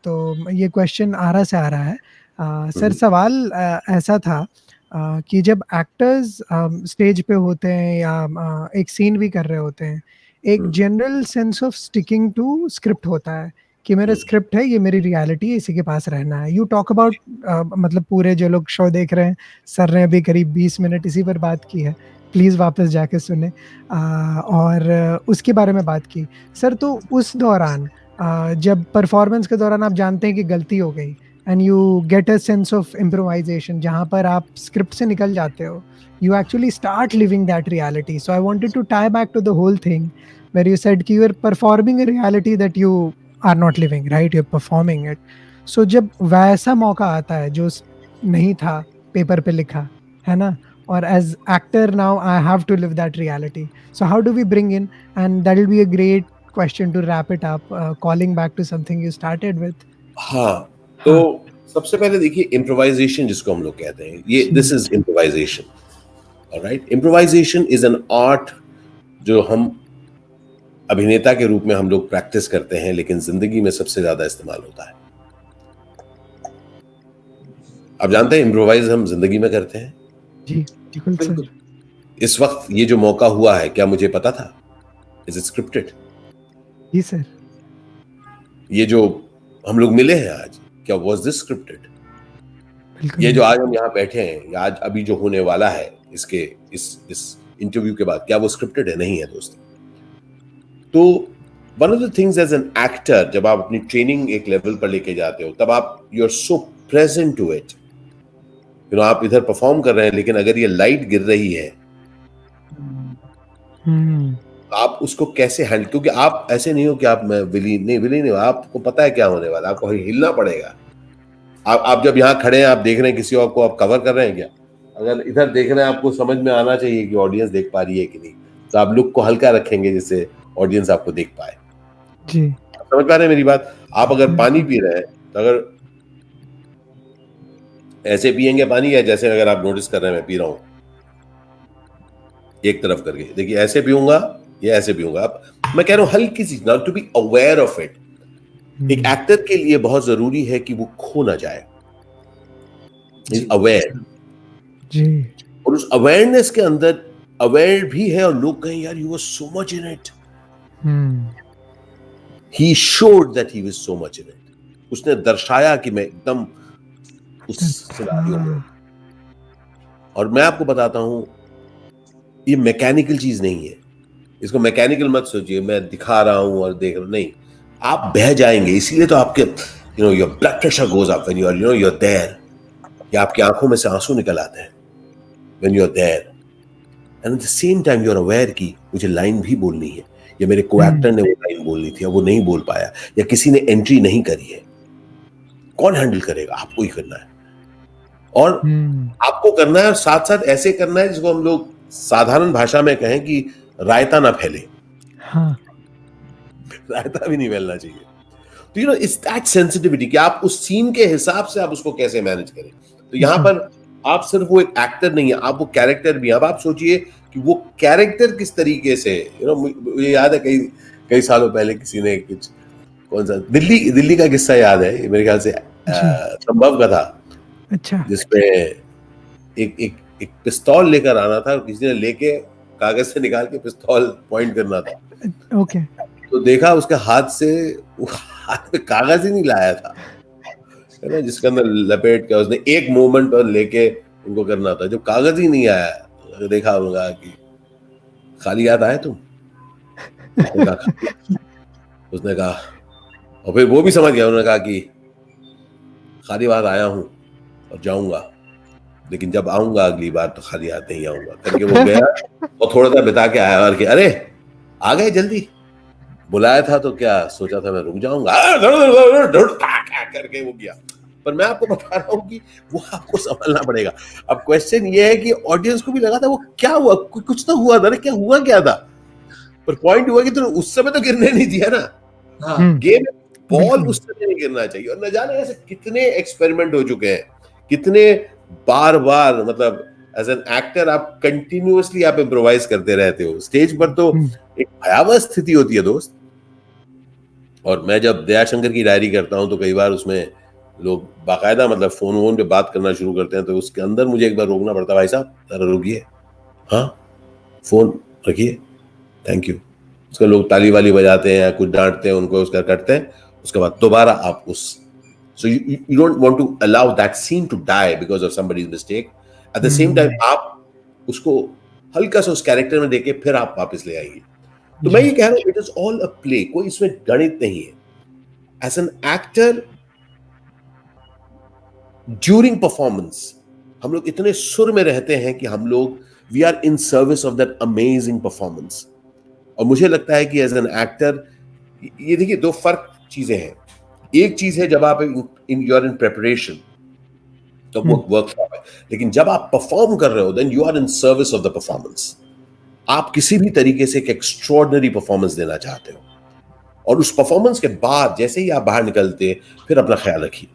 तो ये क्वेश्चन आरा से आ रहा है। सर सवाल ऐसा था कि जब एक्टर्स स्टेज पे होते हैं या एक सीन भी कर रहे होते हैं, एक general sense of sticking to script होता है कि मेरा स्क्रिप्ट है, ये मेरी रियलिटी है, इसी के पास रहना है। यू टॉक अबाउट, मतलब पूरे जो लोग शो देख रहे हैं, सर ने अभी करीब 20 मिनट इसी पर बात की है, प्लीज़ वापस जाके सुने, और उसके बारे में बात की। सर तो उस दौरान जब परफॉर्मेंस के दौरान आप जानते हैं कि गलती हो गई, and you get a sense of improvisation, जहाँ पर आप स्क्रिप्ट से निकल जाते हो, you actually start living that reality. So I wanted to tie back to the whole thing where you said कि you are performing a reality that you are not living, right? You're performing it. So जब वैसा मौका आता है जो नहीं था paper पे लिखा, है ना, और as actor now I have to live that reality. So how do we bring in, and that will be a great question to wrap it up, calling back to something you started with. हाँ, तो सबसे पहले देखिए improvisation जिसको हम लोग कहते हैं, ये this is improvisation. Alright, improvisation is an art जो हम अभिनेता के रूप में हम लोग प्रैक्टिस करते हैं, लेकिन जिंदगी में सबसे ज्यादा इस्तेमाल होता है। आप जानते हैं इम्प्रोवाइज हम जिंदगी में करते हैं। जी बिल्कुल सर। इस वक्त ये जो मौका हुआ है, क्या मुझे पता था? Is it scripted? जी सर। ये जो हम लोग मिले हैं आज, क्या वॉज दिस स्क्रिप्टेड? ये जो आज हम यहाँ बैठे हैं, या आज अभी जो होने वाला है इस इंटरव्यू के बाद, क्या वो स्क्रिप्टेड है? नहीं है दोस्तों। तो one of the things as an actor, जब आप अपनी ट्रेनिंग एक लेवल पर लेके जाते हो, तब आप you are so present to it. You know, आप इधर परफॉर्म कर रहे हैं, लेकिन अगर ये लाइट गिर रही है, आप उसको कैसे हैंडल, क्योंकि आप ऐसे नहीं हो कि आप विली नहीं हो, आपको पता है क्या होने वाला, आपको हिलना पड़ेगा। आप जब यहाँ खड़े हैं, आप देख रहे हैं किसी और को, आप कवर कर रहे हैं क्या? अगर इधर देख रहे हैं, आपको समझ में आना चाहिए कि ऑडियंस देख पा रही है कि नहीं, तो आप लुक को हल्का रखेंगे जिससे ऑडियंस आपको देख पाए। जी, समझ पा रहे हैं मेरी बात? आप अगर पानी पी रहे हैं, तो अगर ऐसे पिएंगे पानी, या जैसे अगर आप नोटिस कर रहे हैं मैं पी रहा हूं एक तरफ करके, देखिए ऐसे पीऊंगा या ऐसे पीऊंगा। आप, मैं कह रहा हूं हल्की सी, now to be aware of it. एक एक्टर के लिए बहुत जरूरी है कि वो खो ना जाए, इज अवेयर जी, और उस अवेयरनेस के अंदर अवेयर भी है, और लोग कहें यार you were so much in it. He showed that he was so much in it. उसने दर्शाया कि मैं एकदम उस सिनारियो में। और मैं आपको बताता हूं, ये मैकेनिकल चीज नहीं है, इसको मैकेनिकल मत सोचिए, मैं दिखा रहा हूं और देख रहा हूं, नहीं, आप बह जाएंगे। इसीलिए तो आपके your blood pressure goes up when you are there, या आपकी आंखों में से आंसू निकल आते हैं when you are there, and at the same time you are aware कि मुझे लाइन भी बोलनी है, या मेरे को एक्टर ने वो लाइन बोलनी थी, वो नहीं बोल पाया, या किसी ने एंट्री नहीं करी है। कौन हैंडल करेगा? आपको ही करना है, और आपको करना है, और साथ साथ ऐसे करना है जिसको हम लोग साधारण भाषा में कहें कि रायता ना फैले। हाँ, रायता भी नहीं फैलना चाहिए। तो you know it's that sensitivity कि आप उस सीन के हिसाब से आप उसको कैसे मैनेज करें। तो यहाँ पर आप सिर्फ वो एक एक्टर नहीं है, आप वो कैरेक्टर भी हैं। अब आप सोचिए कि वो कैरेक्टर किस तरीके से, यू नो, मुझे याद है कई सालों पहले किसी ने कुछ, कौन सा, दिल्ली का किस्सा याद है, मेरे ख्याल से संभव का था। अच्छा, जिसमें एक पिस्तौल लेकर आना था, किसी ने लेके कागज से निकाल के पिस्तौल पॉइंट करना था। ओके। तो देखा उसके हाथ से, वो हाथ में कागज ही नहीं लाया था, है ना, जिसके अंदर लपेट के उसने एक मोमेंट और लेके उनको करना था। जब कागज ही नहीं आया, देखा होगा कि खाली हाथ आए तुम, उसने कहा, और फिर वो भी समझ गया, उन्होंने कहा कि खाली हाथ आया हूं और जाऊंगा, लेकिन जब आऊंगा अगली बार तो खाली हाथ नहीं आऊंगा, करके वो गया और थोड़ा सा बिता के आया, और कि अरे आ गए जल्दी, बुलाया था तो क्या सोचा था मैं रुक जाऊंगा, करके वो गया। पर मैं आपको बता रहा हूँ कि वो आपको संभालना पड़ेगा। अब क्वेश्चन ये है कि ऑडियंस को भी लगा था वो क्या हुआ, कुछ तो हुआ था ना, क्या हुआ क्या था, पर पॉइंट हुआ कि तो उस समय तो गिरने नहीं दिया ना। हाँ, गेम बॉल उस समय नहीं गिरना चाहिए। और न जाने ऐसे कितने एक्सपेरिमेंट हो चुके हैं, कितने बार बार, मतलब एज एन एक्टर आप कंटिन्यूअसली आप इम्प्रोवाइज करते रहते हो। स्टेज पर तो एक भयावह स्थिति होती है दोस्त। और मैं जब दयाशंकर की डायरी करता हूं तो कई बार उसमें लोग बाकायदा मतलब फोन पे बात करना शुरू करते हैं, तो उसके अंदर मुझे एक बार रोकना पड़ता है, भाई साहब जरा रुकिए, हाँ फोन रखिए, थैंक यू। उसके लोग ताली वाली बजाते हैं, कुछ डांटते हैं उनको, उसका करते हैं, उसके बाद दोबारा आप उस, so you don't want to allow that scene to die because of somebody's mistake. At the same time आप उसको हल्का सा उस कैरेक्टर में देके फिर आप वापस ले आएंगे। तो मैं ये कह रहा हूँ it is all a play, कोई इसमें गणित नहीं है। As an actor during performance हम लोग इतने सुर में रहते हैं कि हम लोग we are in service of that amazing performance. और मुझे लगता है कि एज एन एक्टर ये देखिए दो फर्क चीजें हैं। एक चीज है जब आप इन यूर इन प्रिपरेशन, तो वो वर्कशॉप है, लेकिन जब आप परफॉर्म कर रहे हो then you are in service of the performance. आप किसी भी तरीके से एक एक्स्ट्रॉर्डिनरी परफॉर्मेंस देना चाहते हो, और उस परफॉर्मेंस के बाद जैसे ही आप बाहर निकलते फिर अपना ख्याल रखिए,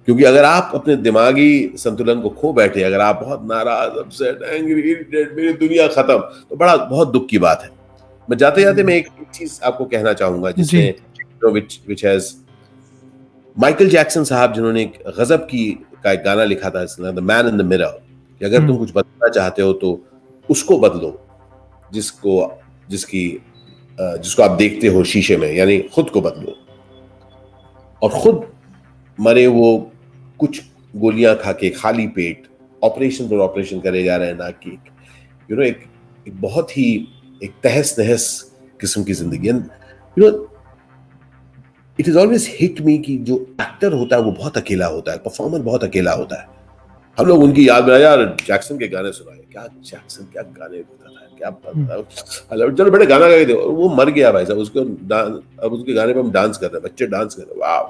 क्योंकि अगर आप अपने दिमागी संतुलन को खो बैठे, अगर आप बहुत नाराज, अपसेट, एंग्री, इरिटेट, मेरी दुनिया खत्म, तो बड़ा बहुत दुख की बात है। मैं जाते जाते मैं एक चीज आपको कहना चाहूंगा, जिसने which has माइकल जैक्सन साहब, जिन्होंने एक गजब का एक गाना लिखा था, the man in the mirror, कि अगर तुम कुछ बदलना चाहते हो तो उसको बदलो जिसको आप देखते हो शीशे में, यानी खुद को बदलो। और खुद मरे वो कुछ गोलियां खा के खाली पेट ऑपरेशन पर ऑपरेशन करे जा रहे हैं, ना कि एक बहुत ही एक तहस नहस किस्म की जिंदगी। It is always hit me कि जो एक्टर होता है वो बहुत अकेला होता है, परफॉर्मर बहुत अकेला होता है। हम लोग उनकी याद में, यार जैक्सन के गाने सुनाए, क्या जैक्सन क्या गाने होता था, क्या चलो बेटे गाना गा दो, वो मर गया भाई साहब, उसको अब उसके गाने पे हम डांस कर रहे हैं, बच्चे डांस कर रहे हैं, वाह।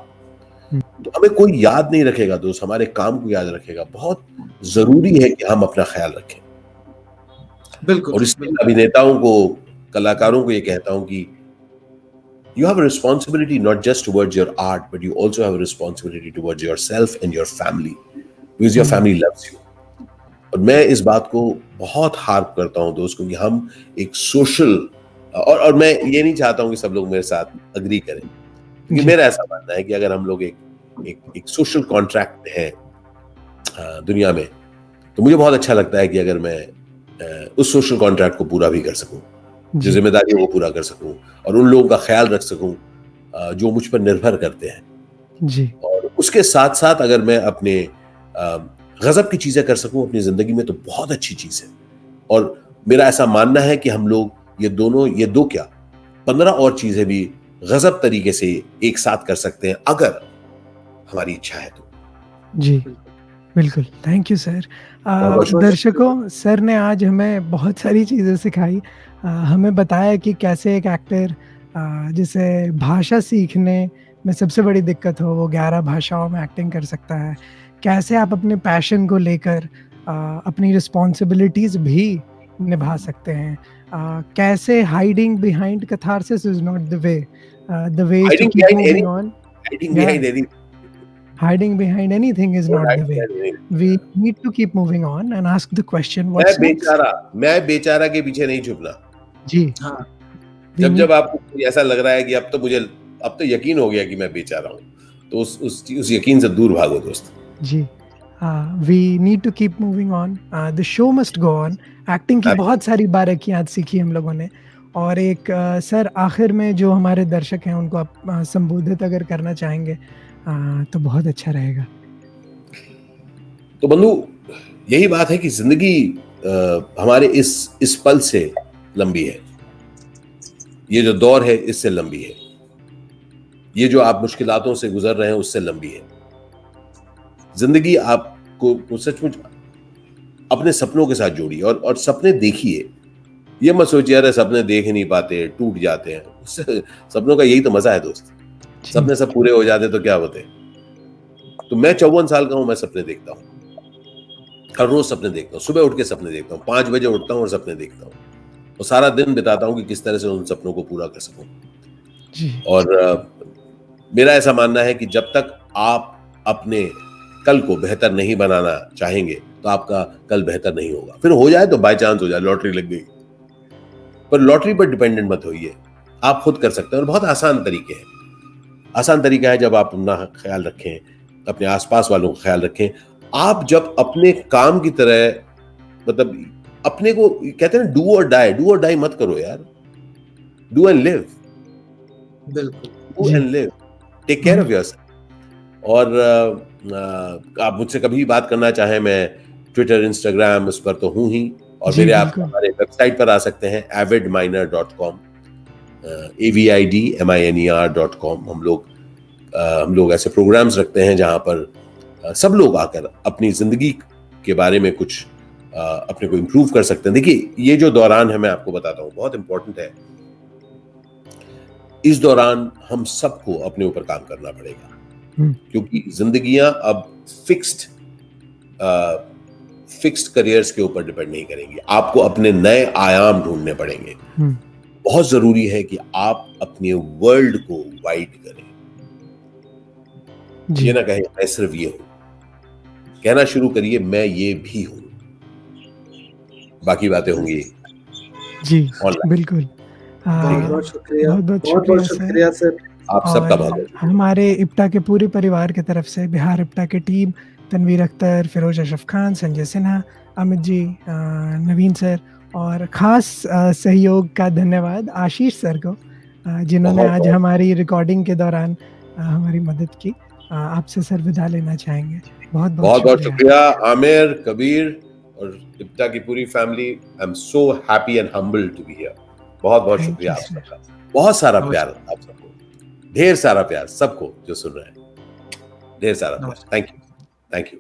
तो हमें कोई याद नहीं रखेगा दोस्त, हमारे काम को याद रखेगा। बहुत जरूरी है कि हम अपना ख्याल रखें। बिल्कुल। और इसलिए अभिनेताओं को, कलाकारों को ये कहता हूं कि you have a responsibility not just towards your art, but you also have a responsibility towards yourself and your family, because your family loves you. और मैं इस बात को बहुत हार्प करता हूं दोस्त, क्योंकि हम एक सोशल, और मैं ये नहीं चाहता हूं कि सब लोग मेरे साथ अग्री करें, क्योंकि मेरा ऐसा मानना है कि अगर हम लोग एक सोशल कॉन्ट्रैक्ट में हैं दुनिया में, तो मुझे बहुत अच्छा लगता है कि अगर मैं उस सोशल कॉन्ट्रैक्ट को पूरा भी कर सकूं, जो जिम्मेदारी वो पूरा कर सकूं, और उन लोगों का ख्याल रख सकूं जो मुझ पर निर्भर करते हैं जी। और उसके साथ साथ अगर मैं अपने गजब की चीजें कर सकूं अपनी जिंदगी में, तो बहुत अच्छी चीज है। और मेरा ऐसा मानना है कि हम लोग ये दो क्या 15 और चीजें भी गजब तरीके से एक साथ कर सकते हैं, अगर हमारी इच्छा है तो। जी बिल्कुल, थैंक यू सर। दर्शकों, सर ने आज हमें बहुत सारी चीज़ें सिखाई। हमें बताया कि कैसे एक एक्टर जिसे भाषा सीखने में सबसे बड़ी दिक्कत हो, वो 11 भाषाओं में एक्टिंग कर सकता है। कैसे आप अपने पैशन को लेकर अपनी रिस्पॉन्सिबिलिटीज़ भी निभा सकते हैं। कैसे hiding behind catharsis is not the way to keep moving on. Hiding behind anything is not the way. We need to keep moving on and ask the question, what's next? मैं बेचारा के पीछे नहीं छुपना जी। हाँ। जब आपको ऐसा लग रहा है कि अब तो यकीन हो गया कि मैं बेचारा हूँ, तो उस यकीन से दूर भागो दोस्त। जी। We need to keep moving on, the show must go on. Acting की बहुत सारी बारीकियां आज सीखी हम लोगों ने। और एक सर आखिर में जो हमारे दर्शक हैं उनको आप संबोधित अगर करना चाहेंगे तो बहुत अच्छा रहेगा। तो बंधु, यही बात है कि जिंदगी हमारे इस पल से लंबी है, ये जो दौर है इससे लंबी है, ये जो आप मुश्किलातों से गुजर रहे हैं उससे लंबी है। जिंदगी आपको सचमुच अपने सपनों के साथ जोड़िए और सपने देखिए। ये मत सोचिए अरे सपने देख ही नहीं पाते, टूट जाते हैं। सपनों का यही तो मजा है दोस्त। सपने सब पूरे हो जाते तो क्या होते। तो मैं 54 साल का हूं, मैं सपने देखता हूं, हर रोज सपने देखता हूँ। सुबह उठ के सपने देखता हूँ, 5 बजे उठता हूँ और सपने देखता हूँ, और सारा दिन बिताता हूँ कि किस तरह से उन सपनों को पूरा कर सकूं। और मेरा ऐसा मानना है कि जब तक आप अपने कल को बेहतर नहीं बनाना चाहेंगे तो आपका कल बेहतर नहीं होगा। फिर हो जाए तो बाय चांस हो जाए, लॉटरी लग गई, पर लॉटरी पर डिपेंडेंट मत होइए, आप खुद कर सकते हैं। और बहुत आसान तरीके हैं। आसान तरीका है जब आप अपना ख्याल रखें, अपने आसपास वालों का ख्याल रखें। आप जब अपने काम की तरह, मतलब अपने को कहते हैं डू और डाई मत करो यार, डू एंड लिव। बिल्कुल, do and live, take care of yourself. और आप मुझसे कभी बात करना चाहें, मैं ट्विटर, इंस्टाग्राम, उस पर तो हूं ही। और मेरे आप हमारे वेबसाइट पर आ सकते हैं avidminer.com, avidminer.com। हम लोग ऐसे प्रोग्राम्स रखते हैं जहां पर सब लोग आकर अपनी जिंदगी के बारे में कुछ अपने को इम्प्रूव कर सकते हैं। देखिए, ये जो दौरान है, मैं आपको बताता हूं, बहुत इंपॉर्टेंट है। इस दौरान हम सबको अपने ऊपर काम करना पड़ेगा, क्योंकि जिंदगियां अब फिक्स्ड करियर्स के ऊपर डिपेंड नहीं करेंगी। आपको अपने नए आयाम ढूंढने पड़ेंगे। बहुत जरूरी है कि आप अपने वर्ल्ड को वाइड करें। ये ना कहें मैं सिर्फ ये हूं, कहना शुरू करिए मैं ये भी हूं। बाकी बातें होंगी जी, बिल्कुल। बहुत शुक्रिया, बहुत शुक्रिया सर। आप सबका बहुत। हमारे इप्टा के पूरे परिवार की तरफ से, बिहार इप्टा की टीम, तनवीर अख्तर, फिरोज अशरफ खान, संजय सिन्हा, अमित जी, नवीन सर, और खास सहयोग का धन्यवाद आशीष सर को, जिन्होंने आज हमारी रिकॉर्डिंग के दौरान हमारी मदद की। आपसे सर विदा लेना चाहेंगे। बहुत शुक्रिया आमिर, कबीर और इप्टा की पूरी family. I am so happy and humbled to be here. बहुत शुक्रिया आप सबका। बहुत सारा प्यार आप सबको, ढेर सारा प्यार सबको जो सुन रहे हैं, ढेर सारा प्यार। Thank you.